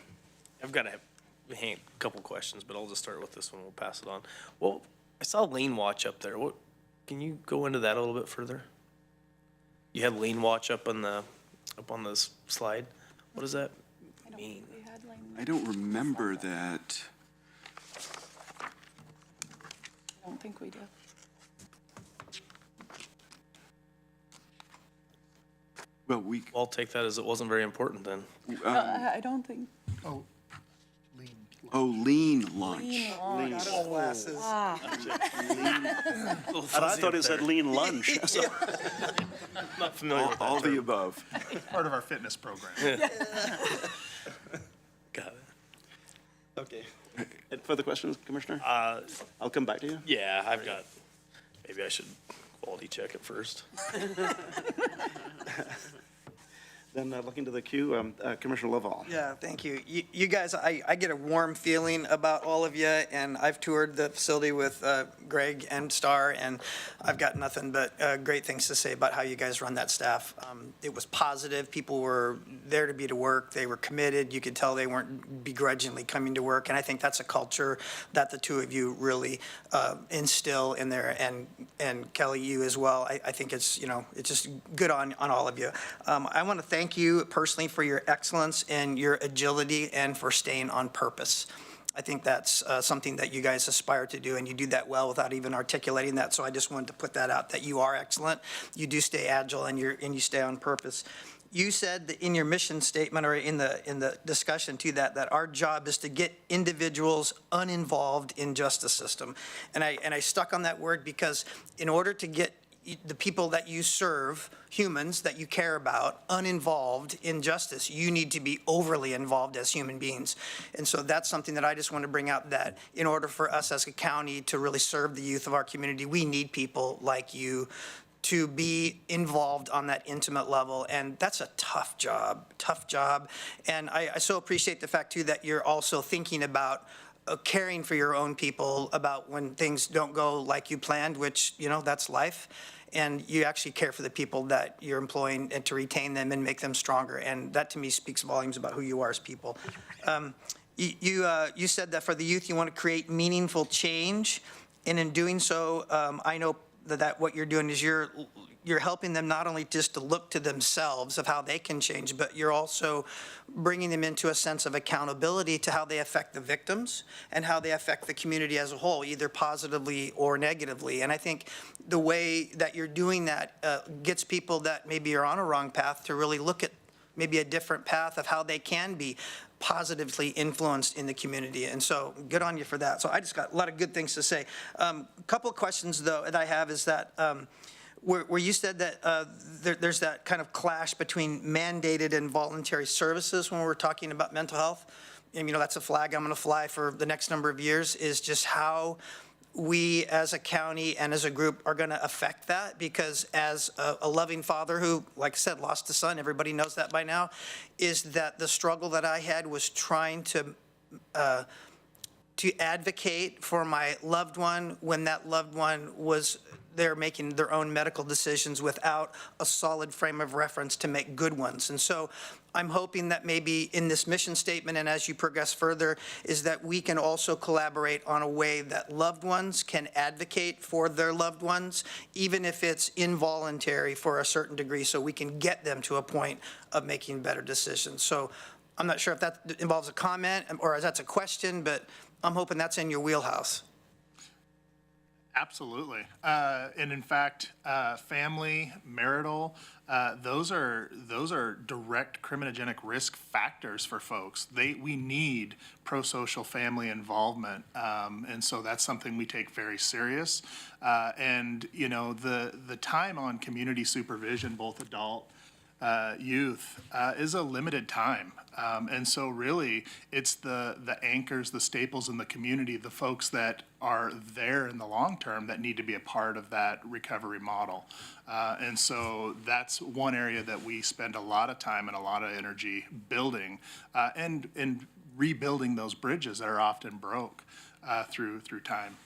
I've got a couple questions, but I'll just start with this one. We'll pass it on. Well, I saw Lane Watch up there. Can you go into that a little bit further? You had Lane Watch up on this slide. What does that mean? I don't remember that. I don't think we do. Well, I'll take that as it wasn't very important then. I don't think. Lean lunch. Lean. Glasses. And I thought it said lean lunch. So. Not familiar with that All term. the above. Part of our fitness program. Got it. Okay. Further questions, Commissioner? I'll come back to you. Yeah, maybe I should quality check it first. Then looking to the queue, Commissioner Lovall. Yeah, thank you. You guys, I get a warm feeling about all of you, and I've toured the facility with Greg and Star, and I've got nothing but great things to say about how you guys run that staff. It was positive. People were there to be to work. They were committed. You could tell they weren't begrudgingly coming to work, and I think that's a culture that the two of you really instill in there, and Kelly, you as well. I think it's, you know, it's just good on all of you. I want to thank you personally for your excellence and your agility and for staying on purpose. I think that's something that you guys aspire to do, and you do that well without even articulating that. So I just wanted to put that out, that you are excellent. You do stay agile, and you stay on purpose. You said that in your mission statement, or in the discussion to that our job is to get individuals uninvolved in justice system. And I stuck on that word because in order to get the people that you serve, humans that you care about, uninvolved in justice, you need to be overly involved as human beings. And so that's something that I just want to bring out, that in order for us as a county to really serve the youth of our community, we need people like you to be involved on that intimate level. And that's a tough job. And I so appreciate the fact too that you're also thinking about caring for your own people, about when things don't go like you planned, which, you know, that's life. And you actually care for the people that you're employing and to retain them and make them stronger. And that to me speaks volumes about who you are as people. You said that for the youth, you want to create meaningful change. And in doing so, I know that what you're doing is you're helping them not only just to look to themselves of how they can change, but you're also bringing them into a sense of accountability to how they affect the victims and how they affect the community as a whole, either positively or negatively. And I think the way that you're doing that gets people that maybe are on a wrong path to really look at maybe a different path of how they can be positively influenced in the community. And so good on you for that. So I just got a lot of good things to say. A couple of questions, though, that I have is that where you said that there's that kind of clash between mandated and voluntary services when we're talking about mental health. And, you know, that's a flag I'm going to fly for the next number of years, is just how we as a county and as a group are going to affect that. Because as a loving father who, like I said, lost a son, everybody knows that by now, is that the struggle that I had was trying to advocate for my loved one when that loved one was there making their own medical decisions without a solid frame of reference to make good ones. And so I'm hoping that maybe in this mission statement and as you progress further, is that we can also collaborate on a way that loved ones can advocate for their loved ones, even if it's involuntary for a certain degree, so we can get them to a point of making better decisions. So I'm not sure if that involves a comment or if that's a question, but I'm hoping that's in your wheelhouse. Absolutely. And in fact, family, marital, those are direct criminogenic risk factors for folks. We need pro-social family involvement. And so that's something we take very serious. And, you know, the time on community supervision, both adult, youth, is a limited time. And so really, it's the anchors, the staples in the community, the folks that are there in the long term that need to be a part of that recovery model. And so that's one area that we spend a lot of time and a lot of energy building and rebuilding those bridges that are often broke through time.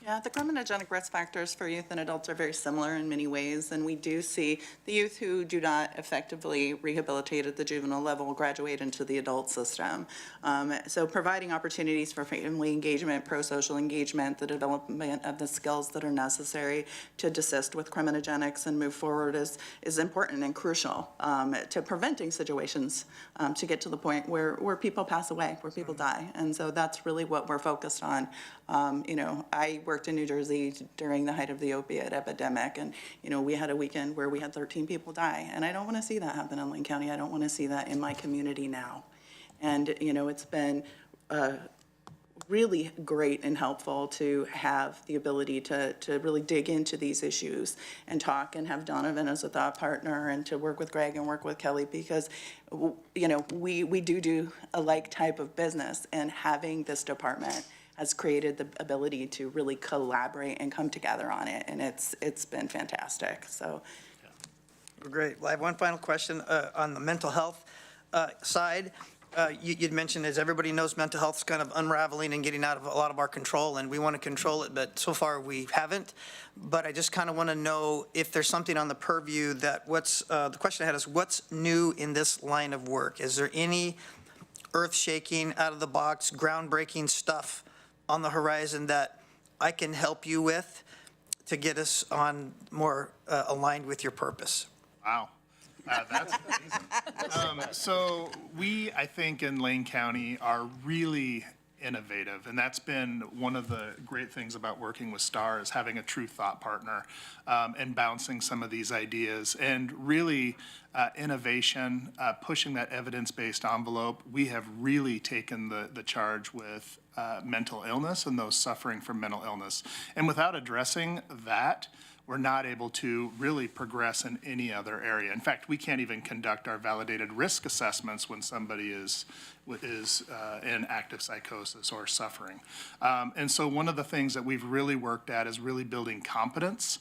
Yeah, the criminogenic risk factors for youth and adults are very similar in many ways, and we do see the youth who do not effectively rehabilitate at the juvenile level graduate into the adult system. So providing opportunities for family engagement, pro-social engagement, the development of the skills that are necessary to desist with criminogenics and move forward is important and crucial to preventing situations to get to the point where people pass away, where people die. And so that's really what we're focused on. You know, I worked in New Jersey during the height of the opiate epidemic, and, you know, we had a weekend where we had 13 people die, and I don't want to see that happen in Lane County. I don't want to see that in my community now. And, you know, it's been really great and helpful to have the ability to really dig into these issues and talk and have Donovan as a thought partner and to work with Greg and work with Kelly, because, you know, we do a like type of business, and having this department has created the ability to really collaborate and come together on it, and it's been fantastic. So, Great. Well, I have one final question on the mental health side. You'd mentioned, as everybody knows, mental health's kind of unraveling and getting out of a lot of our control, and we want to control it, but so far we haven't. But I just kind of want to know if there's something on the purview that the question I had is, what's new in this line of work? Is there any earth-shaking, out-of-the-box, groundbreaking stuff on the horizon that I can help you with to get us on more aligned with your purpose? Wow. That's amazing. So we, I think, in Lane County are really innovative, and that's been one of the great things about working with STAR is having a true thought partner and bouncing some of these ideas. And really, innovation, pushing that evidence-based envelope, we have really taken the charge with mental illness and those suffering from mental illness. And without addressing that, we're not able to really progress in any other area. In fact, we can't even conduct our validated risk assessments when somebody is in active psychosis or suffering. And so one of the things that we've really worked at is really building competence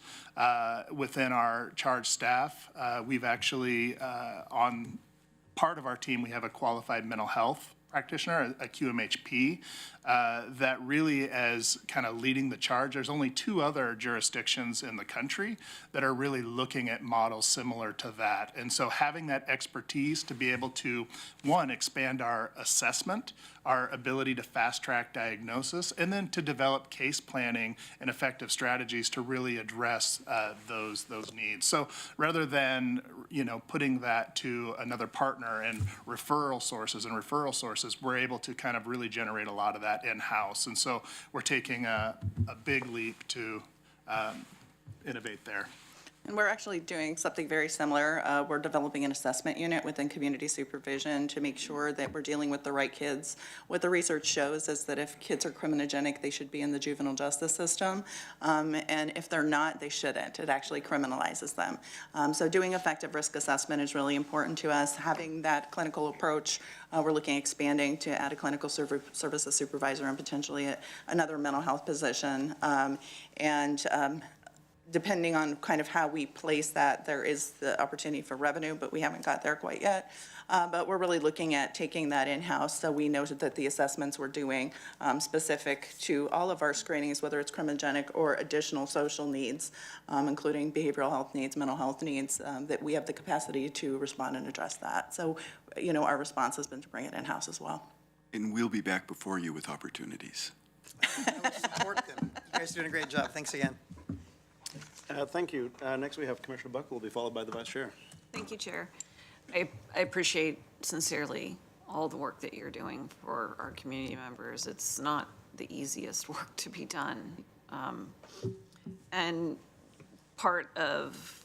within our charge staff. We've actually, on part of our team, we have a qualified mental health practitioner, a QMHP, that really is kind of leading the charge. There's only 2 other jurisdictions in the country that are really looking at models similar to that. And so having that expertise to be able to, one, expand our assessment, our ability to fast-track diagnosis, and then to develop case planning and effective strategies to really address those needs. So rather than, putting that to another partner and referral sources, we're able to kind of really generate a lot of that in-house. And so we're taking a big leap to innovate there. And we're actually doing something very similar. We're developing an assessment unit within community supervision to make sure that we're dealing with the right kids. What the research shows is that if kids are criminogenic, they should be in the juvenile justice system. And if they're not, they shouldn't. It actually criminalizes them. So doing effective risk assessment is really important to us. Having that clinical approach, we're looking at expanding to add a clinical services supervisor and potentially another mental health position. Depending on kind of how we place that, there is the opportunity for revenue, but we haven't got there quite yet. But we're really looking at taking that in-house so we know that the assessments we're doing specific to all of our screenings, whether it's criminogenic or additional social needs, including behavioral health needs, mental health needs, that we have the capacity to respond and address that. So, our response has been to bring it in-house as well. And we'll be back before you with opportunities. Support them. You guys are doing a great job. Thanks again. Thank you. Next, we have Commissioner Buck, who will be followed by the Vice Chair. Thank you, Chair. I appreciate sincerely all the work that you're doing for our community members. It's not the easiest work to be done. And part of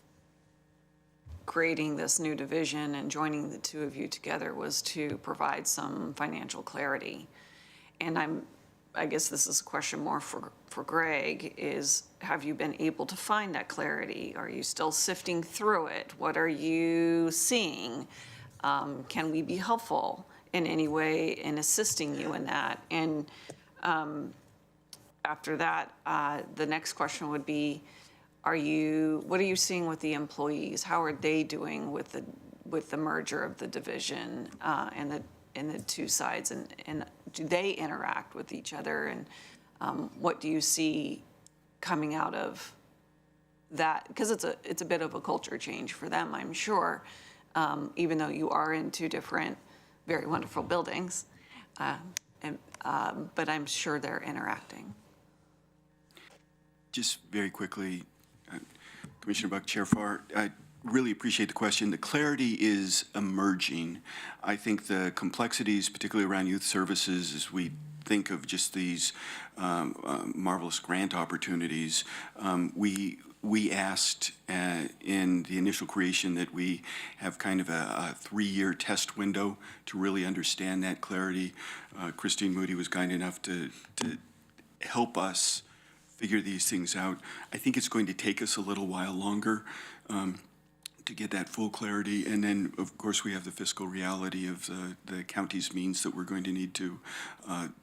creating this new division and joining the 2 of you together was to provide some financial clarity. And I guess this is a question more for Greg, is have you been able to find that clarity? Are you still sifting through it? What are you seeing? Can we be helpful in any way in assisting you in that? And after that, the next question would be, what are you seeing with the employees? How are they doing with the merger of the division and the 2 sides, and do they interact with each other, and what do you see coming out of that? Because it's a bit of a culture change for them, I'm sure, even though you are in 2 different very wonderful buildings, but I'm sure they're interacting. Just very quickly, Commissioner Buck, Chair Farr, I really appreciate the question. The clarity is emerging. I think the complexities, particularly around youth services, as we think of just these marvelous grant opportunities, we asked in the initial creation that we have kind of a 3-year test window to really understand that clarity. Christine Moody was kind enough to help us figure these things out. I think it's going to take us a little while longer to get that full clarity. And then, of course, we have the fiscal reality of the county's means that we're going to need to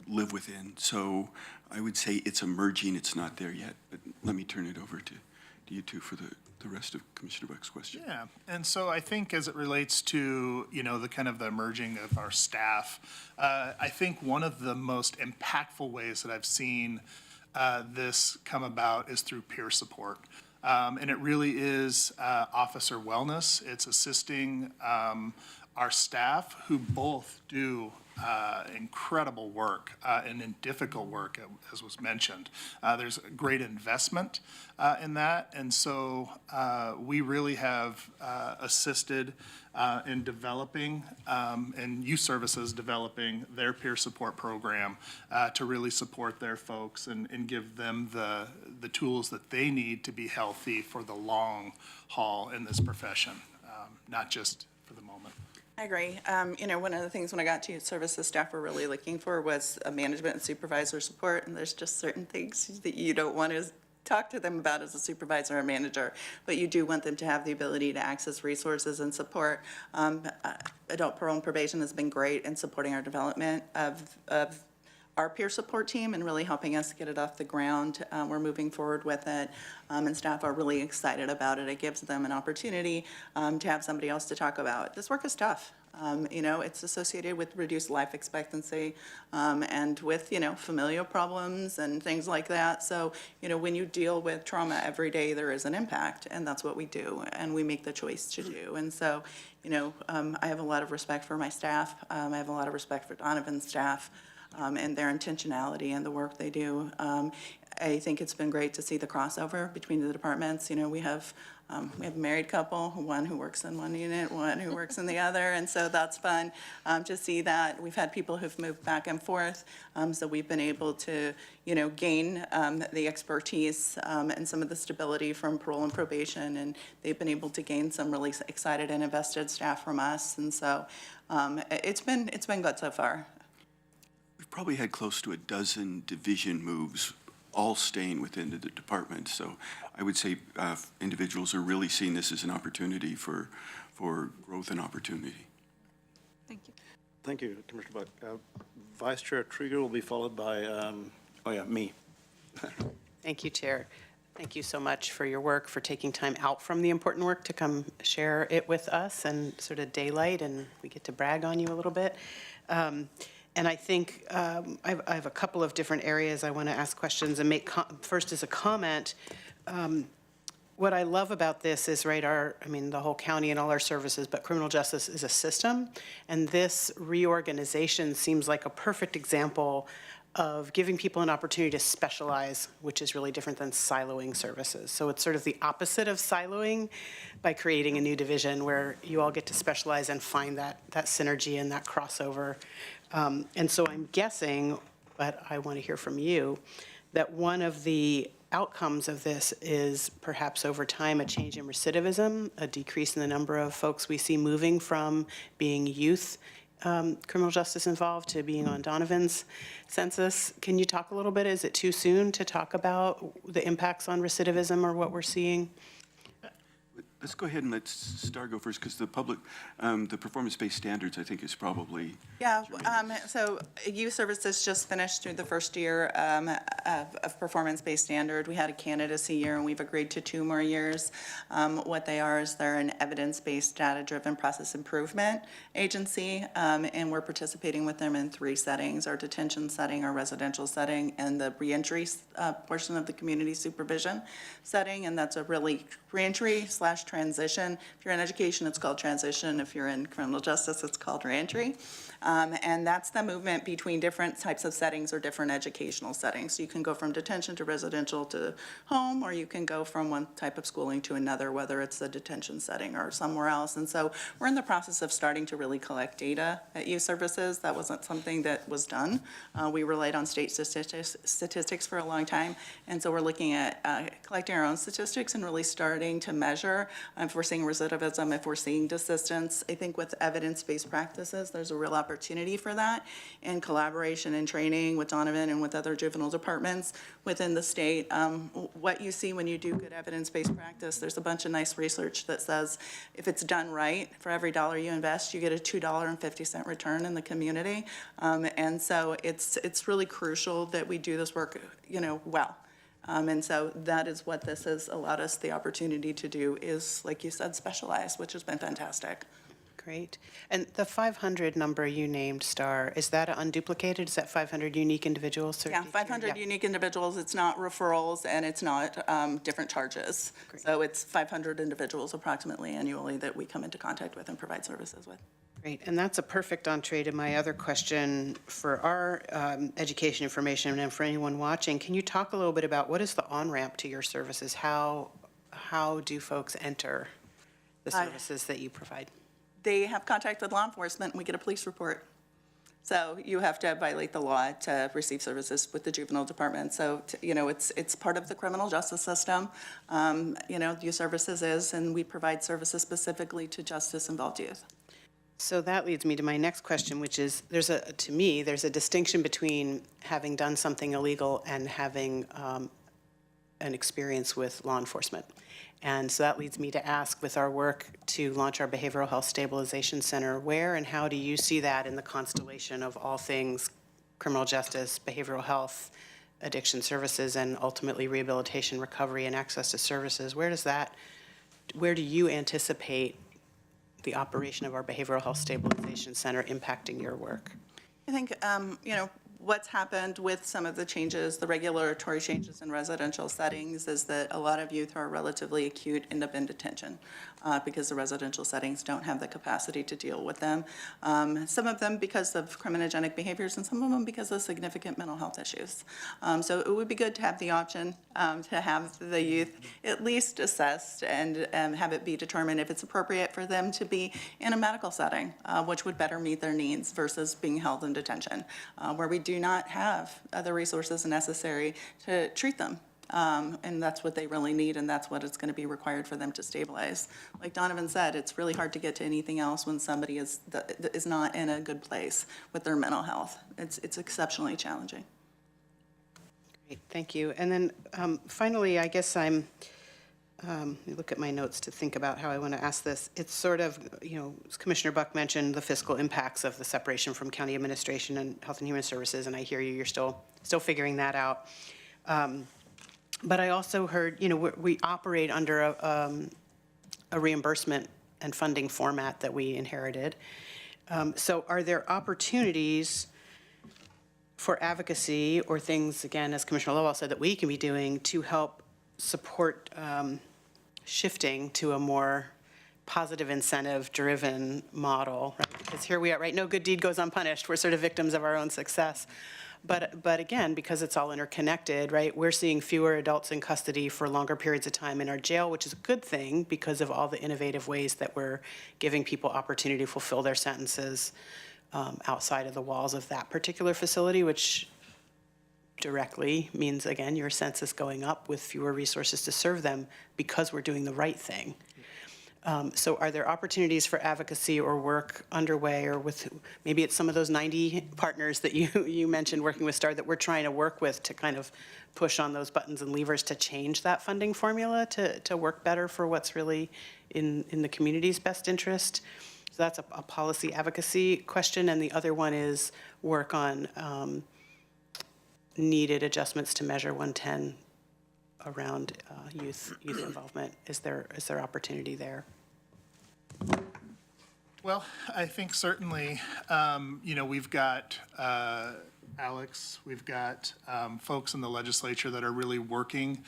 live within. So I would say it's emerging. It's not there yet. But let me turn it over to you two for the the rest of Commissioner Buck's question. Yeah, and so I think as it relates to, the kind of the emerging of our staff, I think one of the most impactful ways that I've seen this come about is through peer support. And it really is officer wellness. It's assisting our staff who both do incredible work and difficult work, as was mentioned. There's a great investment in that, and so we really have assisted in developing and youth services developing their peer support program to really support their folks and give them the tools that they need to be healthy for the long haul in this profession, not just for the moment. I agree. One of the things when I got to youth services staff were really looking for was a management and supervisor support, and there's just certain things that you don't want to talk to them about as a supervisor or manager, but you do want them to have the ability to access resources and support. Adult parole and probation has been great in supporting our development of our peer support team and really helping us get it off the ground. We're moving forward with it, and staff are really excited about it. It gives them an opportunity to have somebody else to talk about. This work is tough. It's associated with reduced life expectancy and with, familial problems and things like that. So, when you deal with trauma every day, there is an impact, and that's what we do, and we make the choice to do. And so, I have a lot of respect for my staff. I have a lot of respect for Donovan's staff. And their intentionality and the work they do. I think it's been great to see the crossover between the departments. We have a married couple, one who works in one unit, one who works in the other, and so that's fun to see that. We've had people who've moved back and forth, so we've been able to, gain the expertise and some of the stability from parole and probation, and they've been able to gain some really excited and invested staff from us, and so it's been good so far. We've probably had close to a dozen division moves, all staying within the department. So I would say individuals are really seeing this as an opportunity for growth and opportunity. Thank you. Thank you, Commissioner Buck. Vice Chair Trieger will be followed by, me. Thank you, Chair. Thank you so much for your work, for taking time out from the important work to come share it with us and sort of daylight, and we get to brag on you a little bit. And I think I have a couple of different areas I want to ask questions and make. First, as a comment, what I love about this is, the whole county and all our services, but criminal justice is a system, and this reorganization seems like a perfect example of giving people an opportunity to specialize, which is really different than siloing services. So it's sort of the opposite of siloing by creating a new division where you all get to specialize and find that synergy and that crossover. And so I'm guessing, but I want to hear from you, that one of the outcomes of this is perhaps over time a change in recidivism, a decrease in the number of folks we see moving from being youth criminal justice involved to being on Donovan's census. Can you talk a little bit? Is it too soon to talk about the impacts on recidivism or what we're seeing? Let's go ahead and let Star go first, because the the performance-based standards, I think, is probably. Yeah, so youth services just finished through the first year of performance-based standard. We had a candidacy year, and we've agreed to 2 more years. What they are is they're an evidence-based, data-driven process improvement agency, and we're participating with them in 3 settings: our detention setting, our residential setting, and the reentry portion of the community supervision setting. And that's a really reentry/transition. If you're in education, it's called transition. If you're in criminal justice, it's called reentry. And that's the movement between different types of settings or different educational settings. So you can go from detention to residential to home, or you can go from one type of schooling to another, whether it's a detention setting or somewhere else. And so we're in the process of starting to really collect data at youth services. That wasn't something that was done. We relied on state statistics for a long time. And so we're looking at collecting our own statistics and really starting to measure if we're seeing recidivism, if we're seeing desistance. I think with evidence-based practices, there's a real opportunity for that in collaboration and training with Donovan and with other juvenile departments within the state. What you see when you do good evidence-based practice, there's a bunch of nice research that says if it's done right, for every dollar you invest, you get a $2.50 return in the community. And so it's really crucial that we do this work, well. And so that is what this has allowed us the opportunity to do is, like you said, specialize, which has been fantastic. Great. And the 500 number you named, Star, is that unduplicated? Is that 500 unique individuals? Yeah, 500 unique individuals. It's not referrals and it's not different charges. So it's 500 individuals approximately annually that we come into contact with and provide services with. Great, and that's a perfect entree to my other question for our education information and for anyone watching. Can you talk a little bit about what is the on-ramp to your services? How do folks enter the services that you provide? They have contact with law enforcement and we get a police report. So you have to violate the law to receive services with the juvenile department. So, it's part of the criminal justice system. Youth Services is, and we provide services specifically to justice-involved youth. So that leads me to my next question, which is, there's a distinction between having done something illegal and having an experience with law enforcement. And so that leads me to ask, with our work to launch our Behavioral Health Stabilization Center, where and how do you see that in the constellation of all things criminal justice, behavioral health, addiction services, and ultimately rehabilitation, recovery, and access to services? Where do you anticipate the operation of our Behavioral Health Stabilization Center impacting your work? I think, what's happened with some of the changes, the regulatory changes in residential settings, is that a lot of youth who are relatively acute end up in detention because the residential settings don't have the capacity to deal with them. Some of them because of criminogenic behaviors and some of them because of significant mental health issues. So it would be good to have the option to have the youth at least assessed and have it be determined if it's appropriate for them to be in a medical setting, which would better meet their needs versus being held in detention, where we do not have the resources necessary to treat them. And that's what they really need, and that's what it's going to be required for them to stabilize. Like Donovan said, it's really hard to get to anything else when somebody is not in a good place with their mental health. It's exceptionally challenging. Great, thank you. And then finally, I guess let me look at my notes to think about how I want to ask this. It's sort of, as Commissioner Buck mentioned, the fiscal impacts of the separation from county administration and Health and Human Services, and I hear you're still figuring that out. But I also heard, we operate under a reimbursement and funding format that we inherited. So are there opportunities for advocacy or things, again, as Commissioner Lowell said, that we can be doing to help support shifting to a more positive incentive-driven model, right? Because here we are, right? No good deed goes unpunished. We're sort of victims of our own success. But again, because it's all interconnected, right, we're seeing fewer adults in custody for longer periods of time in our jail, which is a good thing because of all the innovative ways that we're giving people opportunity to fulfill their sentences outside of the walls of that particular facility, which directly means, again, your census going up with fewer resources to serve them because we're doing the right thing. So are there opportunities for advocacy or work underway, or with, maybe it's some of those 90 partners that you mentioned working with STAR that we're trying to work with to kind of push on those buttons and levers to change that funding formula to work better for what's really in the community's best interest? So that's a policy advocacy question. And the other one is work on needed adjustments to Measure 110 around youth involvement. Is there opportunity there? Well, I think certainly, we've got Alex, we've got folks in the legislature that are really working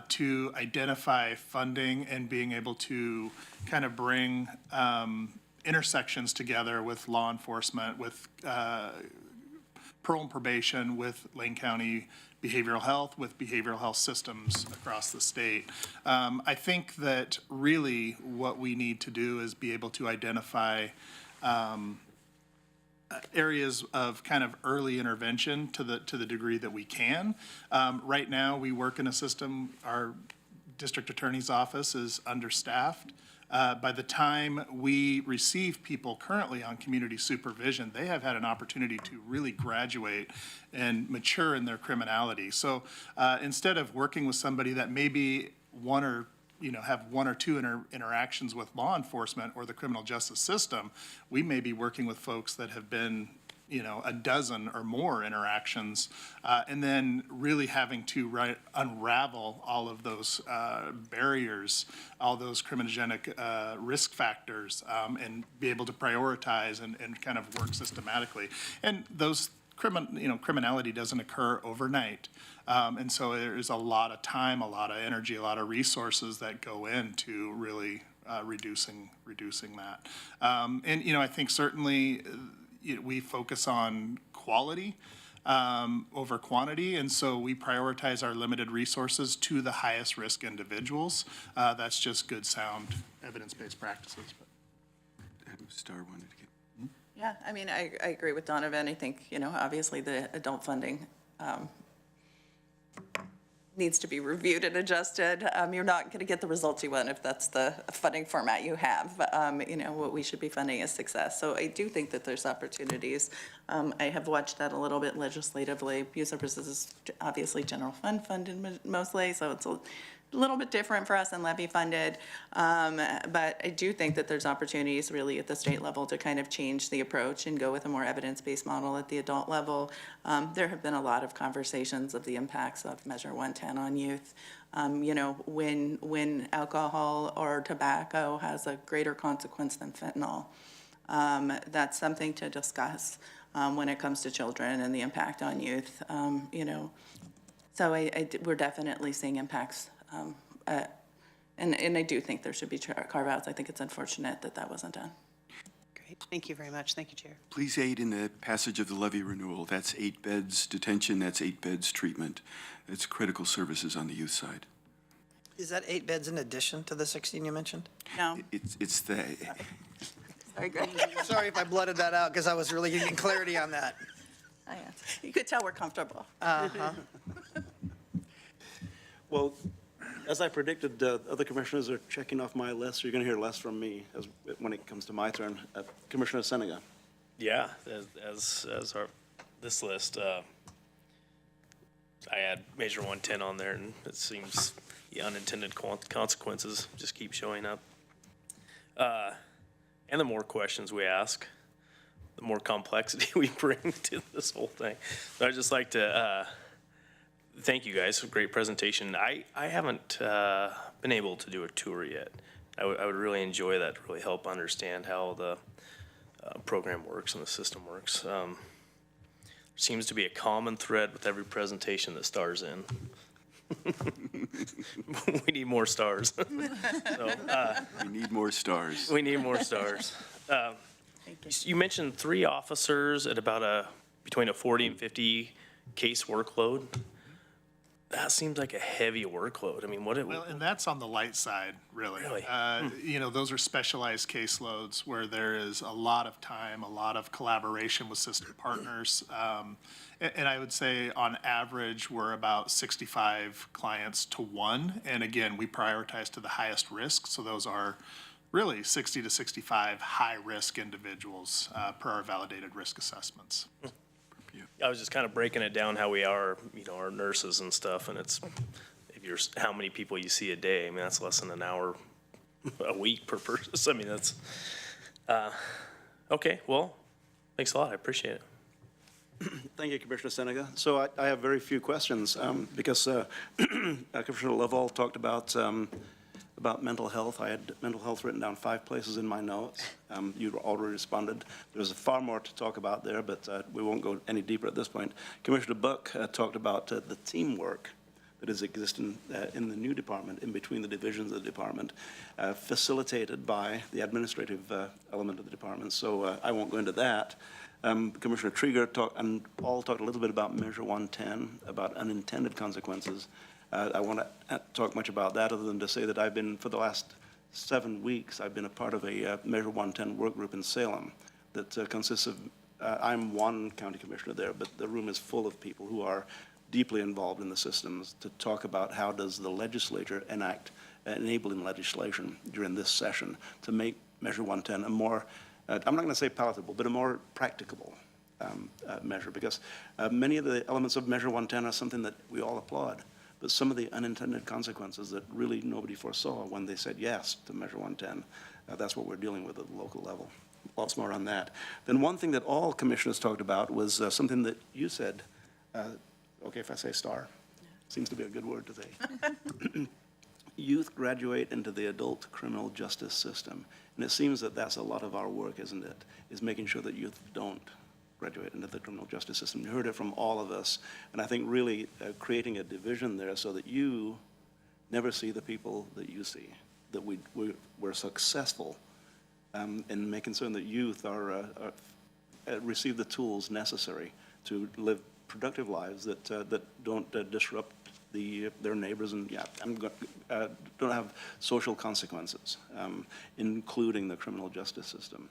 to identify funding and being able to kind of bring intersections together with law enforcement, with parole and probation, with Lane County behavioral health, with behavioral health systems across the state. I think that really what we need to do is be able to identify areas of kind of early intervention to the degree that we can. Right now, we work in a system, our district attorney's office is understaffed. By the time we receive people currently on community supervision, they have had an opportunity to really graduate and mature in their criminality. So instead of working with somebody that maybe have one or two interactions with law enforcement or the criminal justice system, we may be working with folks that have been a dozen or more interactions, and then really having to unravel all of those barriers, all those criminogenic risk factors, and be able to prioritize and kind of work systematically. And those criminality doesn't occur overnight. And so there's a lot of time, a lot of energy, a lot of resources that go into really reducing that. And I think certainly we focus on quality over quantity, and so we prioritize our limited resources to the highest risk individuals. That's just good, sound, evidence-based practices. Star wanted to get. Yeah, I mean, I agree with Donovan. I think, obviously the adult funding needs to be reviewed and adjusted. You're not going to get the results you want if that's the funding format you have. What we should be funding is success. So I do think that there's opportunities. I have watched that a little bit legislatively. Youth Services is obviously general fund funded mostly, so it's a little bit different for us than levy funded. But I do think that there's opportunities really at the state level to kind of change the approach and go with a more evidence-based model at the adult level. There have been a lot of conversations of the impacts of Measure 110 on youth. When alcohol or tobacco has a greater consequence than fentanyl, that's something to discuss when it comes to children and the impact on youth. So we're definitely seeing impacts. And I do think there should be carve-outs. I think it's unfortunate that that wasn't done. Great. Thank you very much. Thank you, Chair. Please aid in the passage of the levy renewal. That's 8 beds detention, that's 8 beds treatment. It's critical services on the youth side. Is that 8 beds in addition to the 16 you mentioned? No. It's the, Sorry, Greg. Sorry if I blooded that out, because I was really getting clarity on that. You could tell we're comfortable. Well, as I predicted, other commissioners are checking off my list. You're going to hear less from me when it comes to my turn. Commissioner Senega. Yeah, as this list, I had Measure 110 on there, and it seems the unintended consequences just keep showing up. And the more questions we ask, the more complexity we bring to this whole thing. So I'd just like to thank you guys for a great presentation. I haven't been able to do a tour yet. I would really enjoy that to really help understand how the program works and the system works. Seems to be a common thread with every presentation that stars in. We need more stars. So, we need more stars. We need more stars. You mentioned 3 officers at about between a 40 and 50 case workload. That seems like a heavy workload. I mean, Well, and that's on the light side, really. Really? Those are specialized caseloads where there is a lot of time, a lot of collaboration with sister partners. And I would say on average, we're about 65 clients to 1. And again, we prioritize to the highest risk. So those are really 60 to 65 high-risk individuals per our validated risk assessments. I was just kind of breaking it down how we are, our nurses and stuff, and it's, how many people you see a day, I mean, that's less than an hour a week per person. I mean, that's, okay, well, thanks a lot, I appreciate it. Thank you, Commissioner Senega. So I have very few questions because Commissioner Lovell talked about mental health. I had mental health written down 5 places in my notes. You already responded. There's far more to talk about there, but we won't go any deeper at this point. Commissioner Buck talked about the teamwork that is existing in the new department, in between the divisions of the department, facilitated by the administrative element of the department. So I won't go into that. Commissioner Trieger and Paul talked a little bit about Measure 110, about unintended consequences. I won't talk much about that other than to say that I've been, for the last 7 weeks, I've been a part of a Measure 110 work group in Salem that consists of, I'm one county commissioner there, but the room is full of people who are deeply involved in the systems to talk about how does the legislature enact enabling legislation during this session to make Measure 110 a more, I'm not going to say palatable, but a more practicable measure, because many of the elements of Measure 110 are something that we all applaud. But some of the unintended consequences that really nobody foresaw when they said yes to Measure 110, that's what we're dealing with at the local level. lots more on that. Then one thing that all commissioners talked about was something that you said, okay, if I say star, seems to be a good word to say. Youth graduate into the adult criminal justice system. And it seems that that's a lot of our work, isn't it? Is making sure that youth don't graduate into the criminal justice system. You heard it from all of us. And I think really creating a division there so that you never see the people that you see, that we're successful in making certain that youth receive the tools necessary to live productive lives that don't disrupt their neighbors and don't have social consequences, including the criminal justice system.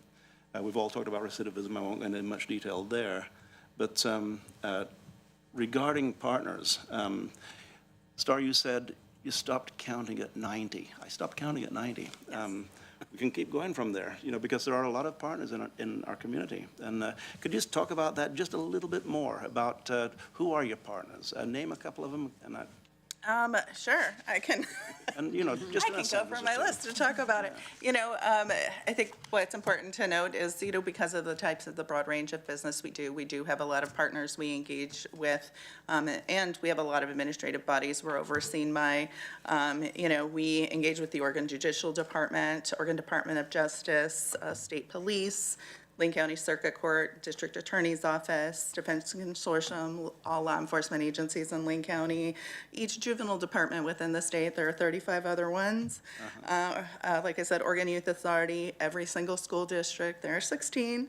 We've all talked about recidivism. I won't go into much detail there, but regarding partners, Star, you said you stopped counting at 90. I stopped counting at 90. Yes. We can keep going from there, because there are a lot of partners in our community. And could you just talk about that just a little bit more, about who are your partners? Name a couple of them. And Sure, I can. And, just I can go from my list to talk about it. I think what's important to note is, because of the types of the broad range of business we do have a lot of partners we engage with, and we have a lot of administrative bodies we're overseen by. We engage with the Oregon Judicial Department, Oregon Department of Justice, State Police, Lane County Circuit Court, District Attorney's Office, Defense Consortium, all law enforcement agencies in Lane County, each juvenile department within the state. There are 35 other ones. Like I said, Oregon Youth Authority, every single school district, there are 16.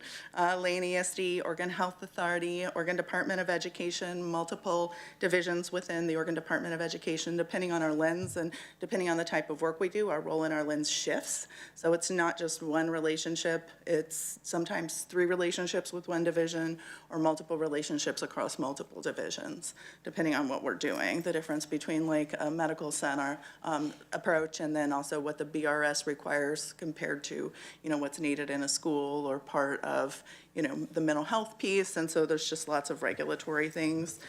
Lane ESD, Oregon Health Authority, Oregon Department of Education, multiple divisions within the Oregon Department of Education, depending on our lens and depending on the type of work we do, our role in our lens shifts. So it's not just one relationship, it's sometimes 3 relationships with one division or multiple relationships across multiple divisions, depending on what we're doing. The difference between like a medical center approach and then also what the BRS requires compared to, what's needed in a school or part of, the mental health piece. And so there's just lots of regulatory things.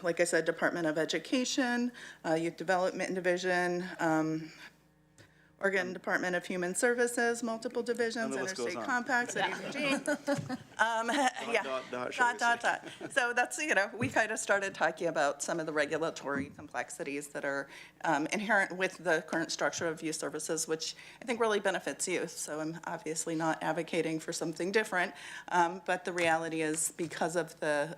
Like I said, Department of Education, Youth Development Division, Oregon Department of Human Services, multiple divisions, interstate compacts, CDBG. So that's, we kind of started talking about some of the regulatory complexities that are inherent with the current structure of youth services, which I think really benefits youth. So I'm obviously not advocating for something different, but the reality is because of the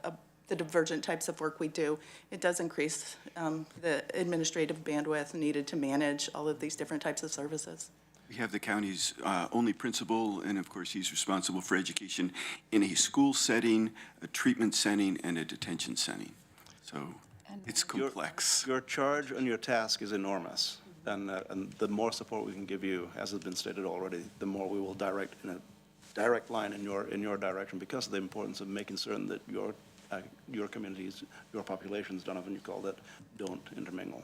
divergent types of work we do, it does increase the administrative bandwidth needed to manage all of these different types of services. We have the county's only principal, and of course, he's responsible for education in a school setting, a treatment setting, and a detention setting. So it's complex. Your charge and your task is enormous. And the more support we can give you, as has been stated already, the more we will direct in a direct line in your direction, because of the importance of making certain that your communities, your populations, Donovan, you called it, don't intermingle.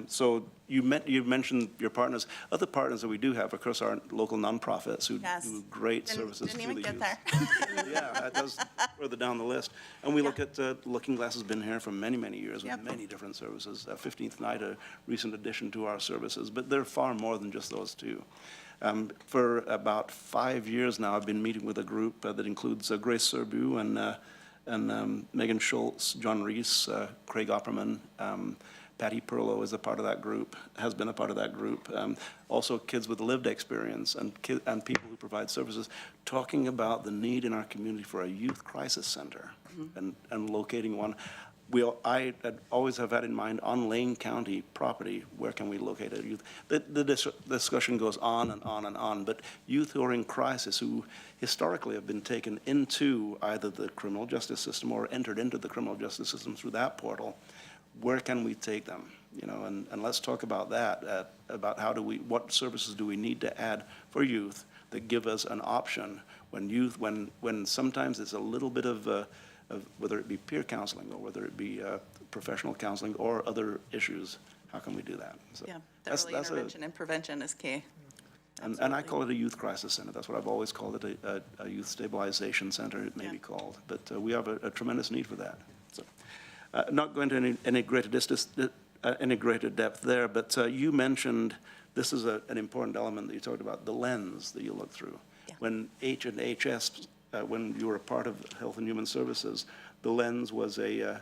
So you mentioned your partners. Other partners that we do have, of course, are local nonprofits who do great services to the youth. Didn't even get there. Yeah, that does further down the list. And we look at Looking Glass has been here for many, many years with many different services. 15th Night, a recent addition to our services, but they're far more than just those two. For about 5 years now, I've been meeting with a group that includes Grace Serbu and Megan Schultz, John Reese, Craig Opperman, Patty Perlow is a part of that group, has been a part of that group. Also kids with lived experience and people who provide services, talking about the need in our community for a youth crisis center and locating one. I always have had in mind on Lane County property, where can we locate a youth? The discussion goes on and on and on, but youth who are in crisis, who historically have been taken into either the criminal justice system or entered into the criminal justice system through that portal, where can we take them? And let's talk about that, about what services do we need to add for youth that give us an option when sometimes it's a little bit of whether it be peer counseling or whether it be professional counseling or other issues, how can we do that? So yeah, early intervention and prevention is key. And I call it a youth crisis center. That's what I've always called it, a youth stabilization center, it may be called. But we have a tremendous need for that. So, not going to any greater depth there, but you mentioned this is an important element that you talked about, the lens that you look through. Yeah. when H&HS, when you were a part of Health and Human Services, the lens was a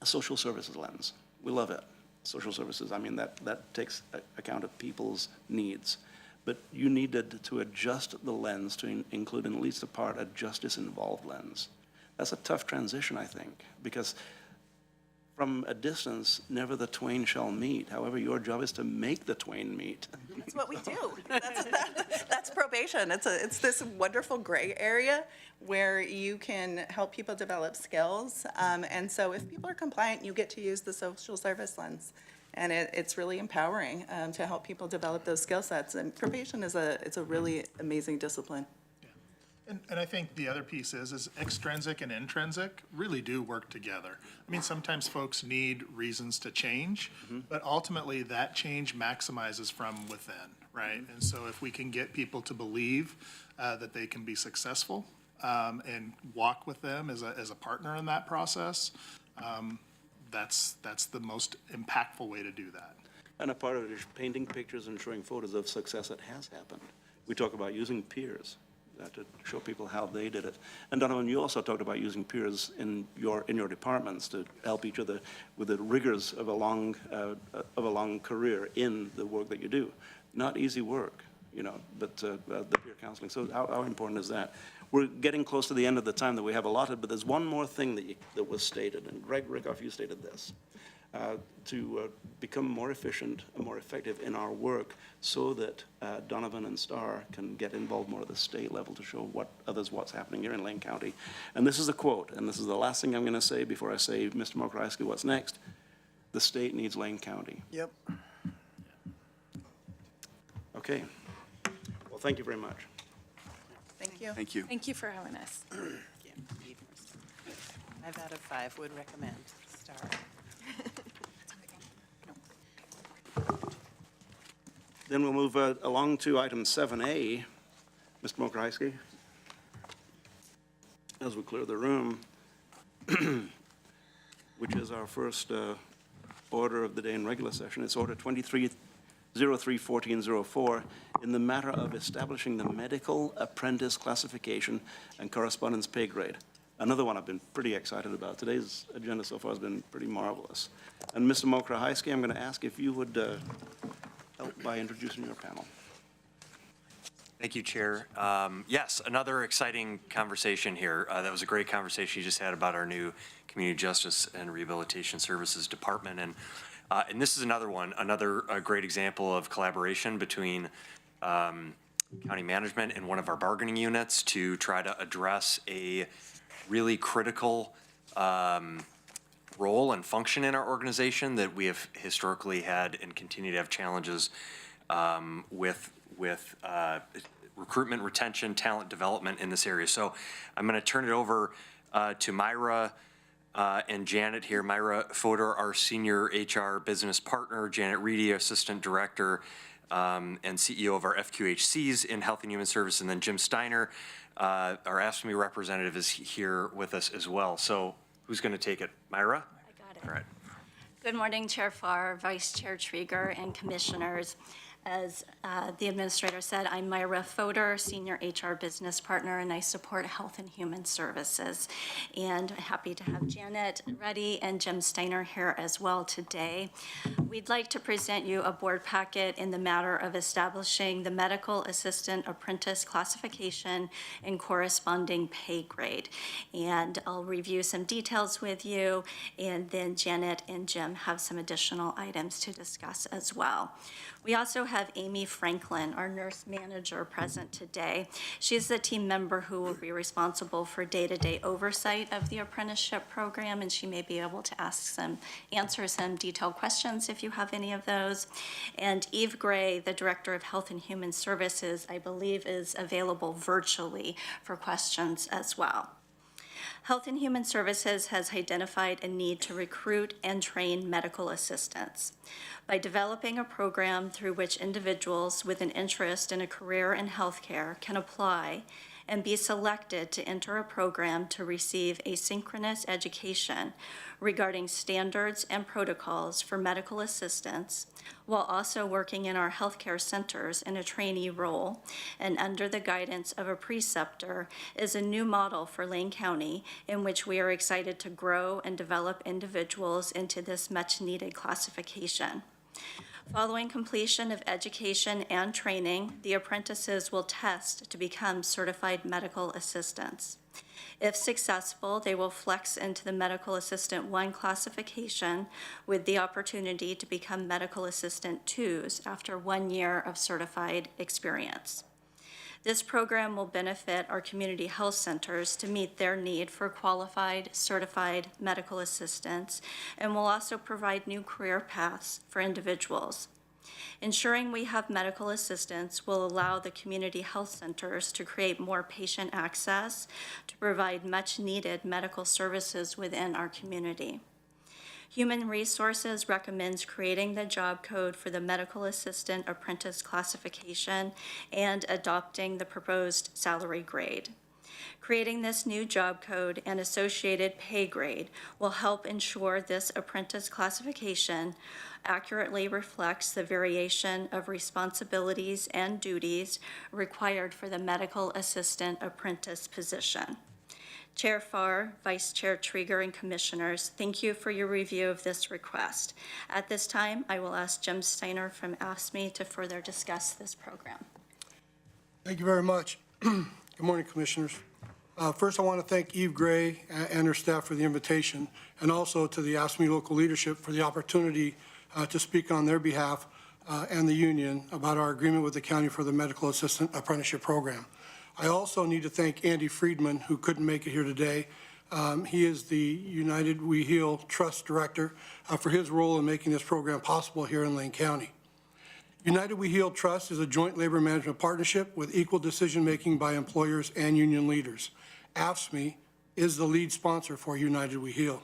social services lens. We love it. Social services, I mean, that takes account of people's needs. But you needed to adjust the lens to include in at least a part a justice-involved lens. That's a tough transition, I think, because from a distance, never the twain shall meet. However, your job is to make the twain meet. That's what we do. That's probation. It's this wonderful gray area where you can help people develop skills. And so if people are compliant, you get to use the social service lens. And it's really empowering to help people develop those skill sets. And probation it's a really amazing discipline. And I think the other piece is extrinsic and intrinsic really do work together. I mean, sometimes folks need reasons to change, but ultimately that change maximizes from within, right? And so if we can get people to believe that they can be successful and walk with them as a partner in that process, that's the most impactful way to do that. And a part of it is painting pictures and showing photos of success that has happened. We talk about using peers to show people how they did it. And Donovan, you also talked about using peers in your departments to help each other with the rigors of a long career in the work that you do. Not easy work, but the peer counseling. So how important is that? We're getting close to the end of the time that we have allotted, but there's one more thing that was stated, and Greg Rickoff, you stated this. To become more efficient and more effective in our work so that Donovan and Starr can get involved more at the state level to show what's happening here in Lane County. And this is a quote, and this is the last thing I'm going to say before I say, Mr. Mokryski, what's next? The state needs Lane County. Yep. Okay. Well, thank you very much. Thank you. Thank you. Thank you for having us. 5 out of 5 would recommend. Star. Then we'll move along to item 7A. Mr. Mokryski, as we clear the room, which is our first order of the day in regular session. It's Order 2303-1404 in the matter of establishing the medical apprentice classification and correspondence pay grade. Another one I've been pretty excited about. Today's agenda so far has been pretty marvelous. And Mr. Mokryski, I'm going to ask if you would help by introducing your panel. Thank you, Chair. Yes, another exciting conversation here. That was a great conversation you just had about our new Community Justice and Rehabilitation Services Department. And this is another one, another great example of collaboration between county management and one of our bargaining units to try to address a really critical role and function in our organization that we have historically had and continue to have challenges with recruitment, retention, talent development in this area. So I'm going to turn it over to Myra and Janet here. Myra Fodor, our senior HR business partner, Janet Reedy, assistant director and CEO of our FQHCs in Health and Human Services, and then Jim Steiner, our AFSCME representative, is here with us as well. So who's going to take it? Myra? I got it. All right. Good morning, Chair Farr, Vice Chair Trieger, and Commissioners. As the Administrator said, I'm Myra Fodor, Senior HR Business Partner, and I support Health and Human Services. And happy to have Janet Reddy and Jim Steiner here as well today. We'd like to present you a board packet in the matter of establishing the Medical Assistant Apprentice classification and corresponding pay grade. And I'll review some details with you, and then Janet and Jim have some additional items to discuss as well. We also have Amy Franklin, our nurse manager, present today. She's the team member who will be responsible for day-to-day oversight of the apprenticeship program, and she may be able to answer some detailed questions if you have any of those. And Eve Gray, the Director of Health and Human Services, I believe is available virtually for questions as well. Health and Human Services has identified a need to recruit and train medical assistants. By developing a program through which individuals with an interest in a career in healthcare can apply and be selected to enter a program to receive asynchronous education regarding standards and protocols for medical assistance, while also working in our healthcare centers in a trainee role and under the guidance of a preceptor, is a new model for Lane County in which we are excited to grow and develop individuals into this much-needed classification. Following completion of education and training, the apprentices will test to become certified medical assistants. If successful, they will flex into the Medical Assistant 1 classification with the opportunity to become Medical Assistant 2s after 1 year of certified experience. This program will benefit our community health centers to meet their need for qualified, certified medical assistants, and will also provide new career paths for individuals. Ensuring we have medical assistants will allow the community health centers to create more patient access to provide much-needed medical services within our community. Human Resources recommends creating the job code for the medical assistant apprentice classification and adopting the proposed salary grade. Creating this new job code and associated pay grade will help ensure this apprentice classification accurately reflects the variation of responsibilities and duties required for the medical assistant apprentice position. Chair Farr, Vice Chair Trieger, and Commissioners, thank you for your review of this request. At this time, I will ask Jim Steiner from AFSCME to further discuss this program. Thank you very much. Good morning, Commissioners. First, I want to thank Eve Gray and her staff for the invitation, and also to the AFSCME local leadership for the opportunity to speak on their behalf and the union about our agreement with the county for the Medical Assistant Apprenticeship Program. I also need to thank Andy Friedman, who couldn't make it here today. He is the United We Heal Trust Director for his role in making this program possible here in Lane County. United We Heal Trust is a joint labor management partnership with equal decision-making by employers and union leaders. AFSCME is the lead sponsor for United We Heal.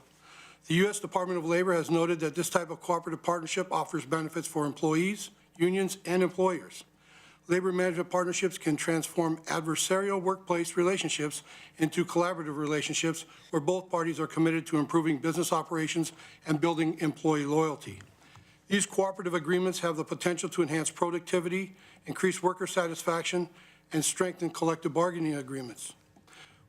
The U.S. Department of Labor has noted that this type of cooperative partnership offers benefits for employees, unions, and employers. Labor management partnerships can transform adversarial workplace relationships into collaborative relationships where both parties are committed to improving business operations and building employee loyalty. These cooperative agreements have the potential to enhance productivity, increase worker satisfaction, and strengthen collective bargaining agreements.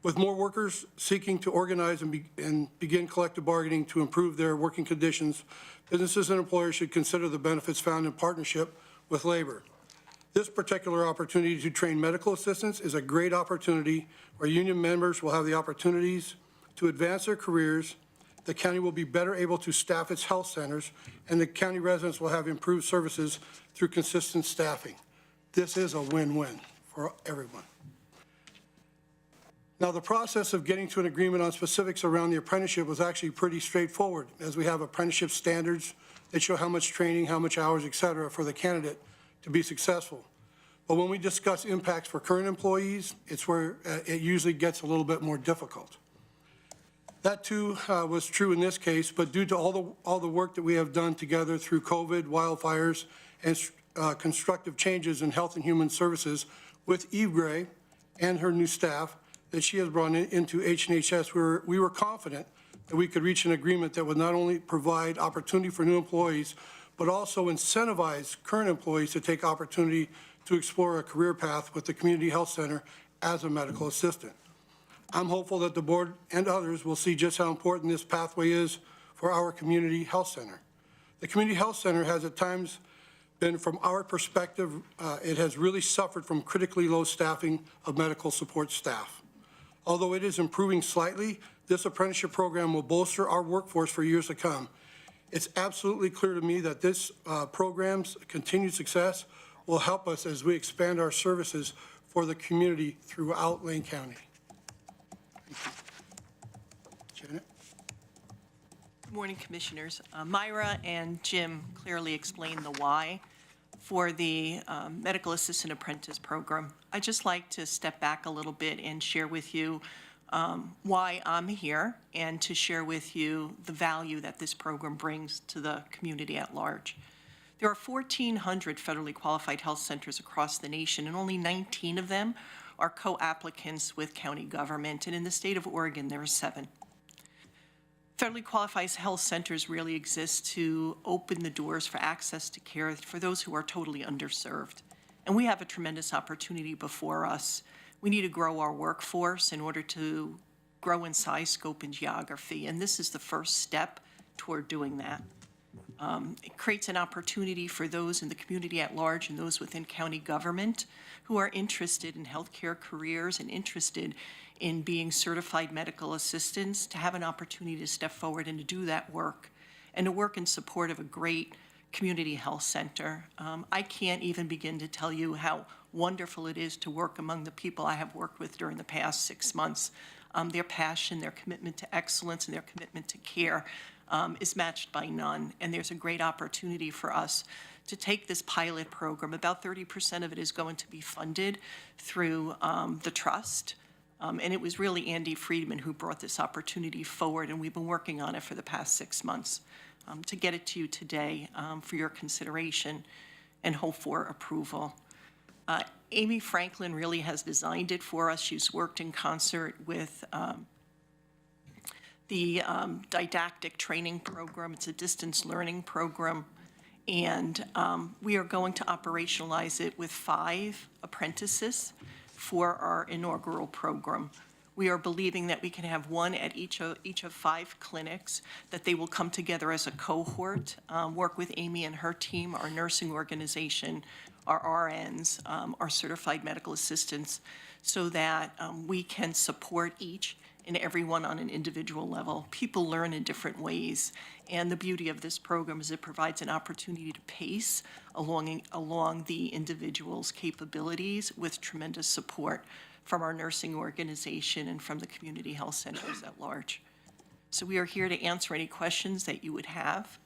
With more workers seeking to organize and begin collective bargaining to improve their working conditions, businesses and employers should consider the benefits found in partnership with labor. This particular opportunity to train medical assistants is a great opportunity where union members will have the opportunities to advance their careers, the county will be better able to staff its health centers, and the county residents will have improved services through consistent staffing. This is a win-win for everyone. Now, the process of getting to an agreement on specifics around the apprenticeship was actually pretty straightforward, as we have apprenticeship standards that show how much training, how much hours, et cetera, for the candidate to be successful. But when we discuss impacts for current employees, it's where it usually gets a little bit more difficult. That too was true in this case, but due to all the work that we have done together through COVID, wildfires, and constructive changes in Health and Human Services with Eve Gray and her new staff that she has brought into HNHS, we were confident that we could reach an agreement that would not only provide opportunity for new employees, but also incentivize current employees to take opportunity to explore a career path with the Community Health Center as a medical assistant. I'm hopeful that the board and others will see just how important this pathway is for our Community Health Center. The Community Health Center has at times been, from our perspective, it has really suffered from critically low staffing of medical support staff. Although it is improving slightly, this apprenticeship program will bolster our workforce for years to come. It's absolutely clear to me that this program's continued success will help us as we expand our services for the community throughout Lane County. Janet? Good morning, Commissioners. Myra and Jim clearly explained the why for the Medical Assistant Apprentice Program. I'd just like to step back a little bit and share with you why I'm here and to share with you the value that this program brings to the community at large. There are 1,400 federally qualified health centers across the nation, and only 19 of them are co-applicants with county government, and in the state of Oregon, there are 7. Federally qualified health centers really exist to open the doors for access to care for those who are totally underserved. And we have a tremendous opportunity before us. We need to grow our workforce in order to grow in size, scope, and geography, and this is the first step toward doing that. It creates an opportunity for those in the community at large and those within county government who are interested in healthcare careers and interested in being certified medical assistants to have an opportunity to step forward and to do that work and to work in support of a great community health center. I can't even begin to tell you how wonderful it is to work among the people I have worked with during the past 6 months. Their passion, their commitment to excellence, and their commitment to care is matched by none. And there's a great opportunity for us to take this pilot program. About 30% of it is going to be funded through the trust. And it was really Andy Friedman who brought this opportunity forward, and we've been working on it for the past 6 months to get it to you today for your consideration and hope for approval. Amy Franklin really has designed it for us. She's worked in concert with the didactic training program. It's a distance learning program. And we are going to operationalize it with 5 apprentices for our inaugural program. We are believing that we can have 1 at each of 5 clinics, that they will come together as a cohort, work with Amy and her team, our nursing organization, our RNs, our certified medical assistants, so that we can support each and everyone on an individual level. People learn in different ways, and the beauty of this program is it provides an opportunity to pace along the individual's capabilities with tremendous support from our nursing organization and from the community health centers at large. So we are here to answer any questions that you would have,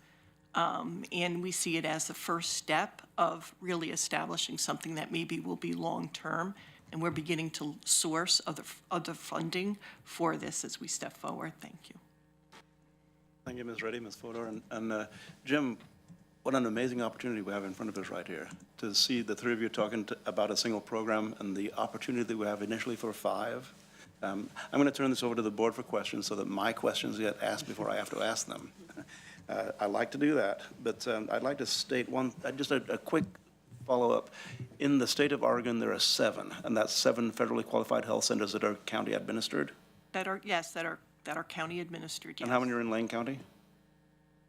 and we see it as the first step of really establishing something that maybe will be long-term, and we're beginning to source other funding for this as we step forward. Thank you. Thank you, Ms. Reddy, Ms. Fodor, and Jim, what an amazing opportunity we have in front of us right here to see the 3 of you talking about a single program and the opportunity that we have initially for 5. I'm going to turn this over to the board for questions so that my questions get asked before I have to ask them. I like to do that, but I'd like to state just a quick follow-up. In the state of Oregon, there are 7, and that's 7 federally qualified health centers that are county administered. That are county administered, yes. And how many are in Lane County?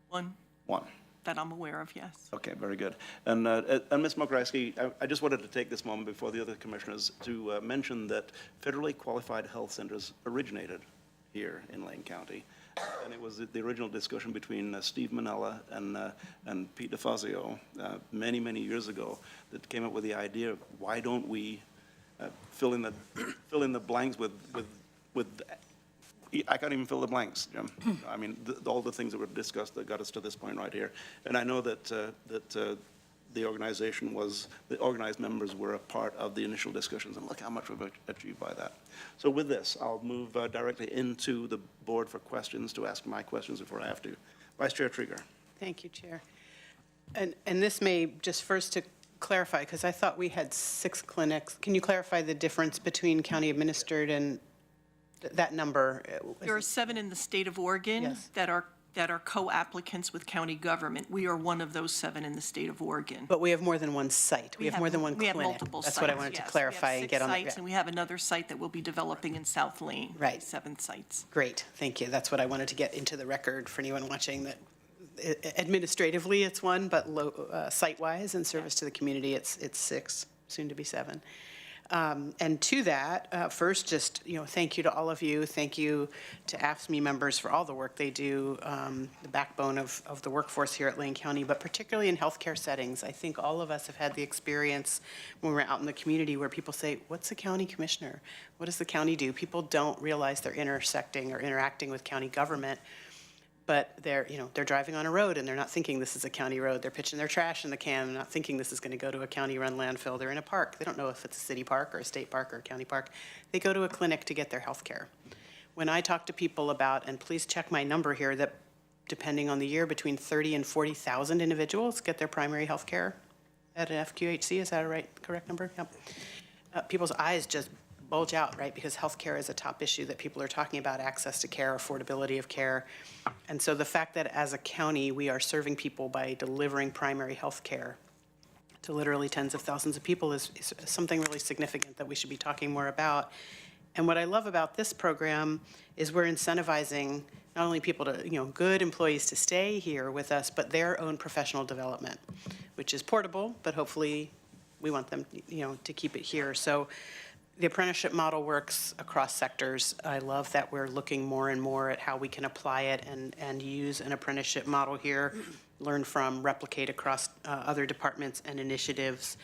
1. 1. That I'm aware of, yes. Okay, very good. And Ms. Mokreisky, I just wanted to take this moment before the other commissioners to mention that federally qualified health centers originated here in Lane County. And it was the original discussion between Steve Manella and Pete DeFazio many, many years ago that came up with the idea of why don't we fill in the blanks with I can't even fill the blanks, Jim. I mean, all the things that were discussed that got us to this point right here. And I know that the organized members were a part of the initial discussions, and look how much we've achieved by that. So with this, I'll move directly into the board for questions to ask my questions before I have to. Vice Chair Trieger. Thank you, Chair. And this may, just first to clarify, because I thought we had 6 clinics. Can you clarify the difference between county administered and that number? There are 7 in the state of Oregon Yes. that are co-applicants with county government. We are one of those 7 in the state of Oregon. But we have more than one site. We have more than one We clinic. have multiple sites, That's what I wanted to clarify and get on. We have 6 sites, and we have another site that we'll be developing in South Lane. Right. 7 sites. Great, thank you. That's what I wanted to get into the record for anyone watching, that administratively it's 1, but site-wise and service to the community, it's 6, soon to be 7. And to that, first, just, thank you to all of you. Thank you to AFSCME members for all the work they do, the backbone of the workforce here at Lane County, but particularly in healthcare settings. I think all of us have had the experience when we're out in the community where people say, what's a county commissioner? What does the county do? People don't realize they're intersecting or interacting with county government. But they're driving on a road and they're not thinking this is a county road. They're pitching their trash in the can, not thinking this is going to go to a county-run landfill. They're in a park. They don't know if it's a city park or a state park or a county park. They go to a clinic to get their health care. When I talk to people about, and please check my number here, that depending on the year, between 30 and 40,000 individuals get their primary health care at an FQHC. Is that a correct number? Yep. People's eyes just bulge out, right? Because healthcare is a top issue that people are talking about, access to care, affordability of care. And so the fact that as a county, we are serving people by delivering primary health care to literally tens of thousands of people is something really significant that we should be talking more about. And what I love about this program is we're incentivizing not only people to, good employees to stay here with us, but their own professional development, which is portable, but hopefully we want them, to keep it here. So the apprenticeship model works across sectors. I love that we're looking more and more at how we can apply it and use an apprenticeship model here, learn from, replicate across other departments and initiatives,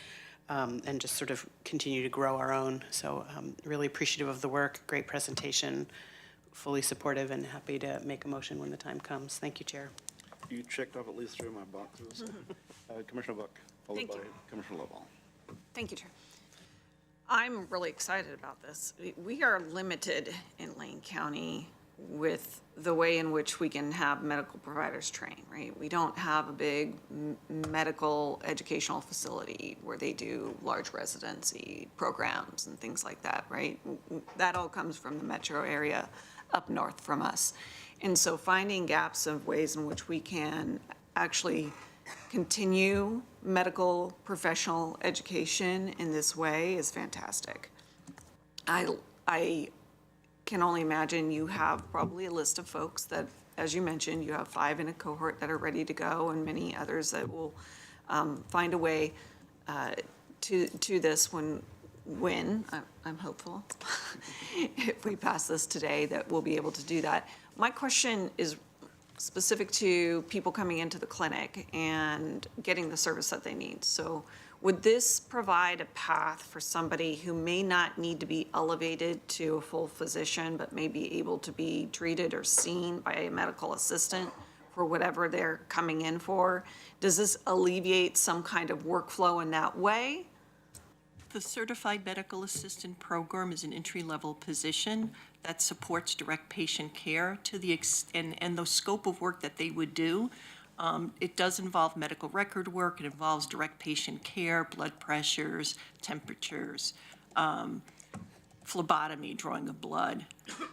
and just sort of continue to grow our own. So really appreciative of the work, great presentation, fully supportive and happy to make a motion when the time comes. Thank you, Chair. You checked off at least 3 of my boxes. Commissioner Book, followed by Commissioner Lovall. Thank you, Chair. I'm really excited about this. We are limited in Lane County with the way in which we can have medical providers train, right? We don't have a big medical educational facility where they do large residency programs and things like that, right? That all comes from the metro area up north from us. And so finding gaps of ways in which we can actually continue medical professional education in this way is fantastic. I can only imagine you have probably a list of folks that, as you mentioned, you have 5 in a cohort that are ready to go and many others that will find a way to this when I'm hopeful, if we pass this today, that we'll be able to do that. My question is specific to people coming into the clinic and getting the service that they need. So would this provide a path for somebody who may not need to be elevated to a full physician, but may be able to be treated or seen by a medical assistant for whatever they're coming in for? Does this alleviate some kind of workflow in that way? The Certified Medical Assistant Program is an entry-level position that supports direct patient care to the and the scope of work that they would do. It does involve medical record work. It involves direct patient care, blood pressures, temperatures, phlebotomy, drawing of blood,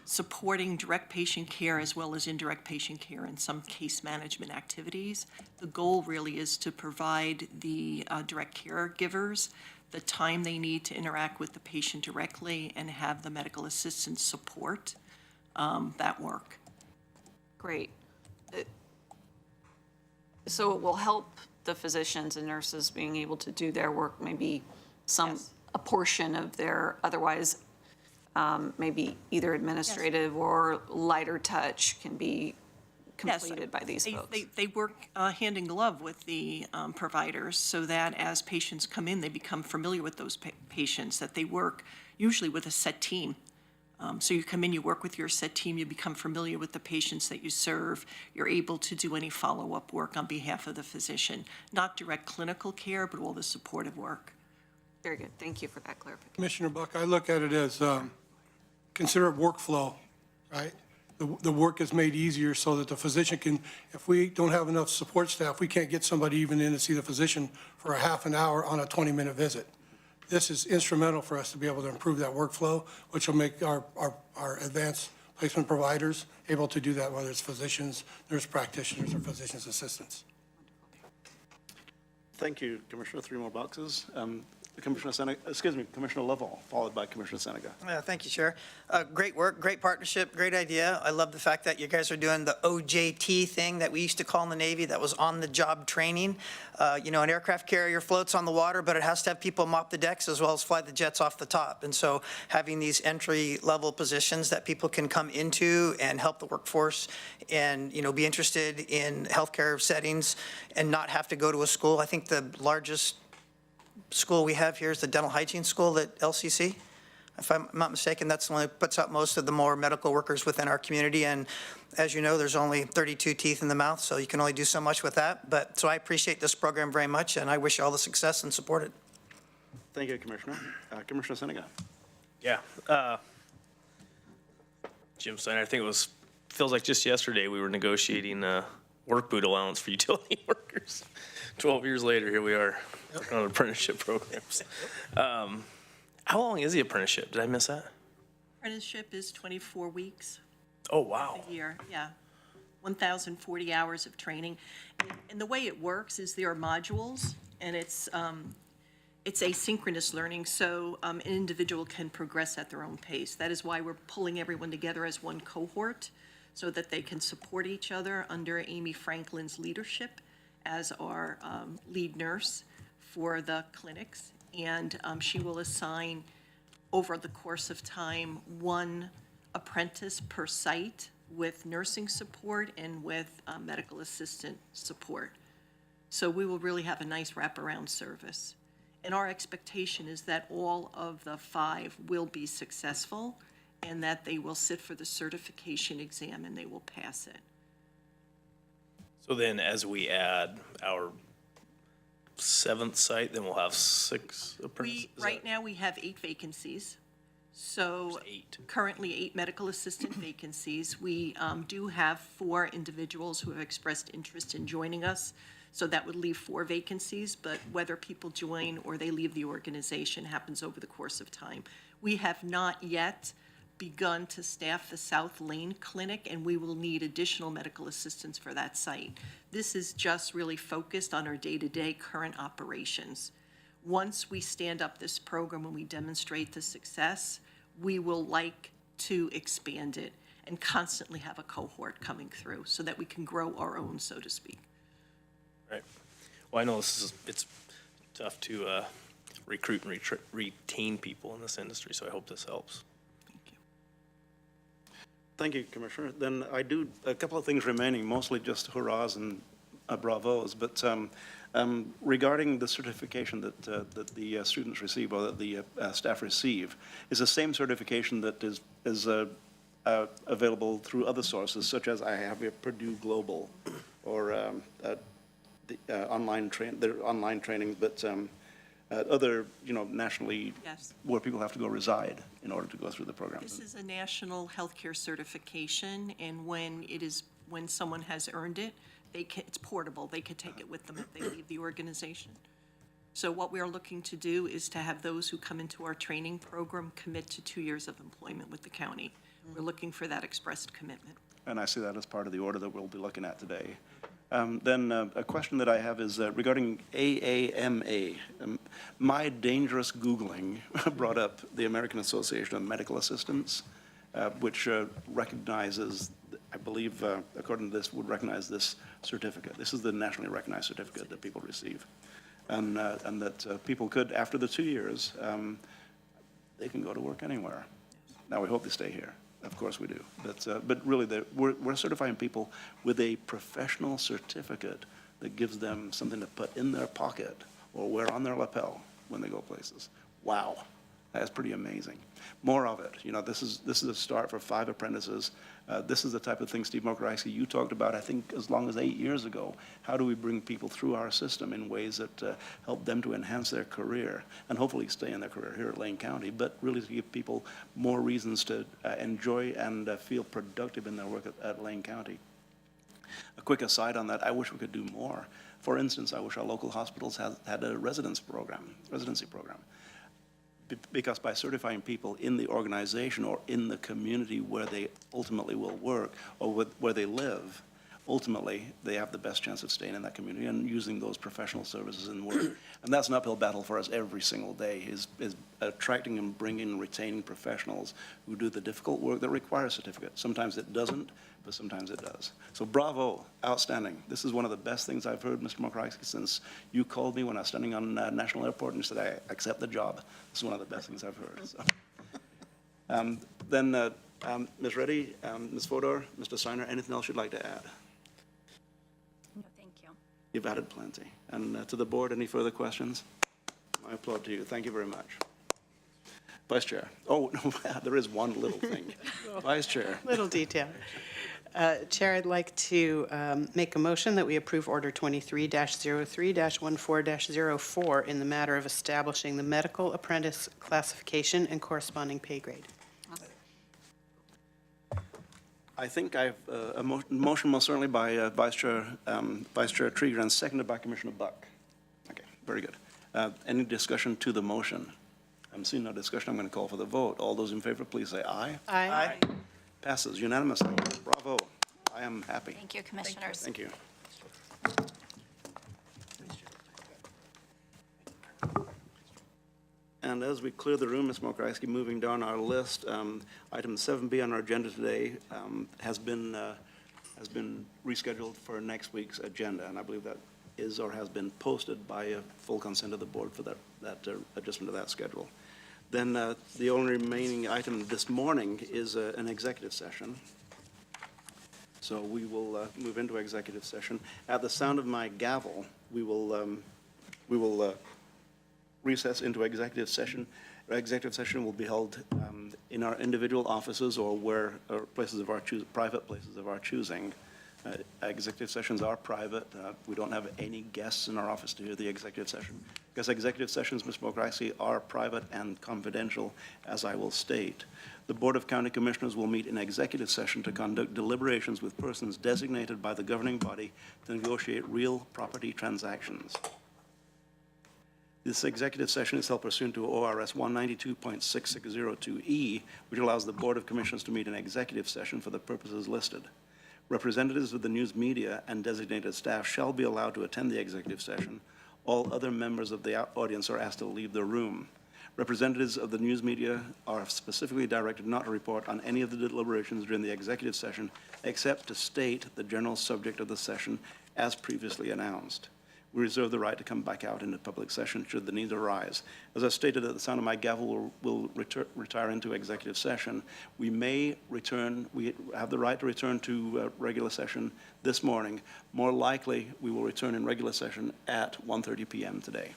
supporting direct patient care as well as indirect patient care and some case management activities. The goal really is to provide the direct caregivers the time they need to interact with the patient directly and have the medical assistant support that work. Great. So it will help the physicians and nurses being able to do their work, maybe a portion of their otherwise maybe either administrative or lighter touch can be completed by these folks. They work hand in glove with the providers so that as patients come in, they become familiar with those patients, that they work usually with a set team. So you come in, you work with your set team, you become familiar with the patients that you serve, you're able to do any follow-up work on behalf of the physician. Not direct clinical care, but all the supportive work. Very good. Thank you for that clarification. Commissioner Buck, I look at it as consider it workflow, right? The work is made easier so that the physician can, if we don't have enough support staff, we can't get somebody even in to see the physician for a half an hour on a 20-minute visit. This is instrumental for us to be able to improve that workflow, which will make our advanced placement providers able to do that, whether it's physicians, nurse practitioners, or physician's assistants. Thank you, Commissioner. 3 more boxes. Commissioner Lovall, followed by Commissioner Seneca. Thank you, Chair. Great work, great partnership, great idea. I love the fact that you guys are doing the OJT thing that we used to call in the Navy, that was on-the-job training. An aircraft carrier floats on the water, but it has to have people mop the decks as well as fly the jets off the top. And so having these entry-level positions that people can come into and help the workforce and, be interested in healthcare settings and not have to go to a school. I think the largest school we have here is the dental hygiene school at LCC. If I'm not mistaken, that's the one that puts out most of the more medical workers within our community. And as you know, there's only 32 teeth in the mouth, so you can only do so much with that. So I appreciate this program very much, and I wish you all the success and support it. Thank you, Commissioner. Commissioner Seneca. Yeah. Jim Steiner, I think feels like just yesterday we were negotiating work boot allowance for utility workers. 12 years later, here we are on apprenticeship programs. How long is the apprenticeship? Did I miss that? Apprenticeship is 24 weeks Oh, wow. a year, yeah. 1,040 hours of training. And the way it works is there are modules, and it's asynchronous learning, so an individual can progress at their own pace. That is why we're pulling everyone together as one cohort, so that they can support each other under Amy Franklin's leadership as our lead nurse for the clinics. And she will assign, over the course of time, one apprentice per site with nursing support and with medical assistant support. So we will really have a nice wraparound service. And our expectation is that all of the 5 will be successful and that they will sit for the certification exam and they will pass it. So then as we add our 7th site, then we'll have 6 apprentices? Right now, we have 8 vacancies. So There's 8. currently 8 medical assistant vacancies. We do have 4 individuals who have expressed interest in joining us. So that would leave 4 vacancies, but whether people join or they leave the organization happens over the course of time. We have not yet begun to staff the South Lane Clinic, and we will need additional medical assistants for that site. This is just really focused on our day-to-day current operations. Once we stand up this program and we demonstrate the success, we will like to expand it and constantly have a cohort coming through so that we can grow our own, so to speak. Right. Well, I know it's tough to recruit and retain people in this industry, so I hope this helps. Thank you, Commissioner. Then I do a couple of things remaining, mostly just hurrahs and bravos. But regarding the certification that the students receive or that the staff receive, is the same certification that is available through other sources, such as I have here Purdue Global or the online training, but other, nationally, Yes. where people have to go reside in order to go through the program. This is a national healthcare certification, and when someone has earned it, it's portable. They could take it with them if they leave the organization. So what we are looking to do is to have those who come into our training program commit to 2 years of employment with the county. We're looking for that expressed commitment. And I see that as part of the order that we'll be looking at today. Then a question that I have is regarding AAMA. My dangerous Googling brought up the American Association of Medical Assistants, which recognizes, I believe, according to this, would recognize this certificate. This is the nationally recognized certificate that people receive. And that people could, after the 2 years, they can go to work anywhere. Now, we hope they stay here. Of course we do. But really, we're certifying people with a professional certificate that gives them something to put in their pocket or wear on their lapel when they go places. Wow, that's pretty amazing. More of it. This is a start for 5 apprentices. This is the type of thing, Steve Mokrajski, you talked about, I think, as long as 8 years ago. How do we bring people through our system in ways that help them to enhance their career and hopefully stay in their career here at Lane County, but really to give people more reasons to enjoy and feel productive in their work at Lane County. A quick aside on that, I wish we could do more. For instance, I wish our local hospitals had a residency program. Because by certifying people in the organization or in the community where they ultimately will work or where they live, ultimately they have the best chance of staying in that community and using those professional services in work. And that's an uphill battle for us every single day, is attracting and bringing and retaining professionals who do the difficult work that requires a certificate. Sometimes it doesn't, but sometimes it does. So bravo, outstanding. This is one of the best things I've heard, Mr. Mokrajski, since you called me when I was standing on National Airport and you said, I accept the job. This is one of the best things I've heard. So. Then Ms. Reddy, Ms. Fodor, Mr. Steiner, anything else you'd like to add? No, thank you. You've added plenty. And to the board, any further questions? I applaud to you. Thank you very much. Vice Chair. Oh, no, there is one little thing. Vice Chair. Little detail. Chair, I'd like to make a motion that we approve Order 23-03-14-04 in the matter of establishing the medical apprentice classification and corresponding pay grade. I think I have a motion most certainly by Vice Chair Trieger and seconded by Commissioner Buck. Okay, very good. Any discussion to the motion? I'm seeing no discussion. I'm going to call for the vote. All those in favor, please say aye. Aye. Passes unanimously. Bravo. I am happy. Thank you, Commissioners. Thank you. And as we clear the room, Ms. Mokraski, moving down our list, item 7B on our agenda today has been rescheduled for next week's agenda, and I believe that is or has been posted by a full consent of the board for that adjustment of that schedule. Then the only remaining item this morning is an executive session. So we will move into executive session. At the sound of my gavel, we will recess into executive session. Executive session will be held in our individual offices or places of our private places of our choosing. Executive sessions are private. We don't have any guests in our office to hear the executive session. Because executive sessions, Ms. Mokrasi, are private and confidential, as I will state. The Board of County Commissioners will meet in executive session to conduct deliberations with persons designated by the governing body to negotiate real property transactions. This executive session is held pursuant to ORS 192.6602E, which allows the Board of Commissioners to meet in executive session for the purposes listed. Representatives of the news media and designated staff shall be allowed to attend the executive session. All other members of the audience are asked to leave the room. Representatives of the news media are specifically directed not to report on any of the deliberations during the executive session, except to state the general subject of the session as previously announced. We reserve the right to come back out into public session should the need arise. As I stated at the sound of my gavel, we'll retire into executive session. We may return, we have the right to return to regular session this morning. More likely, we will return in regular session at 1:30 p.m. today.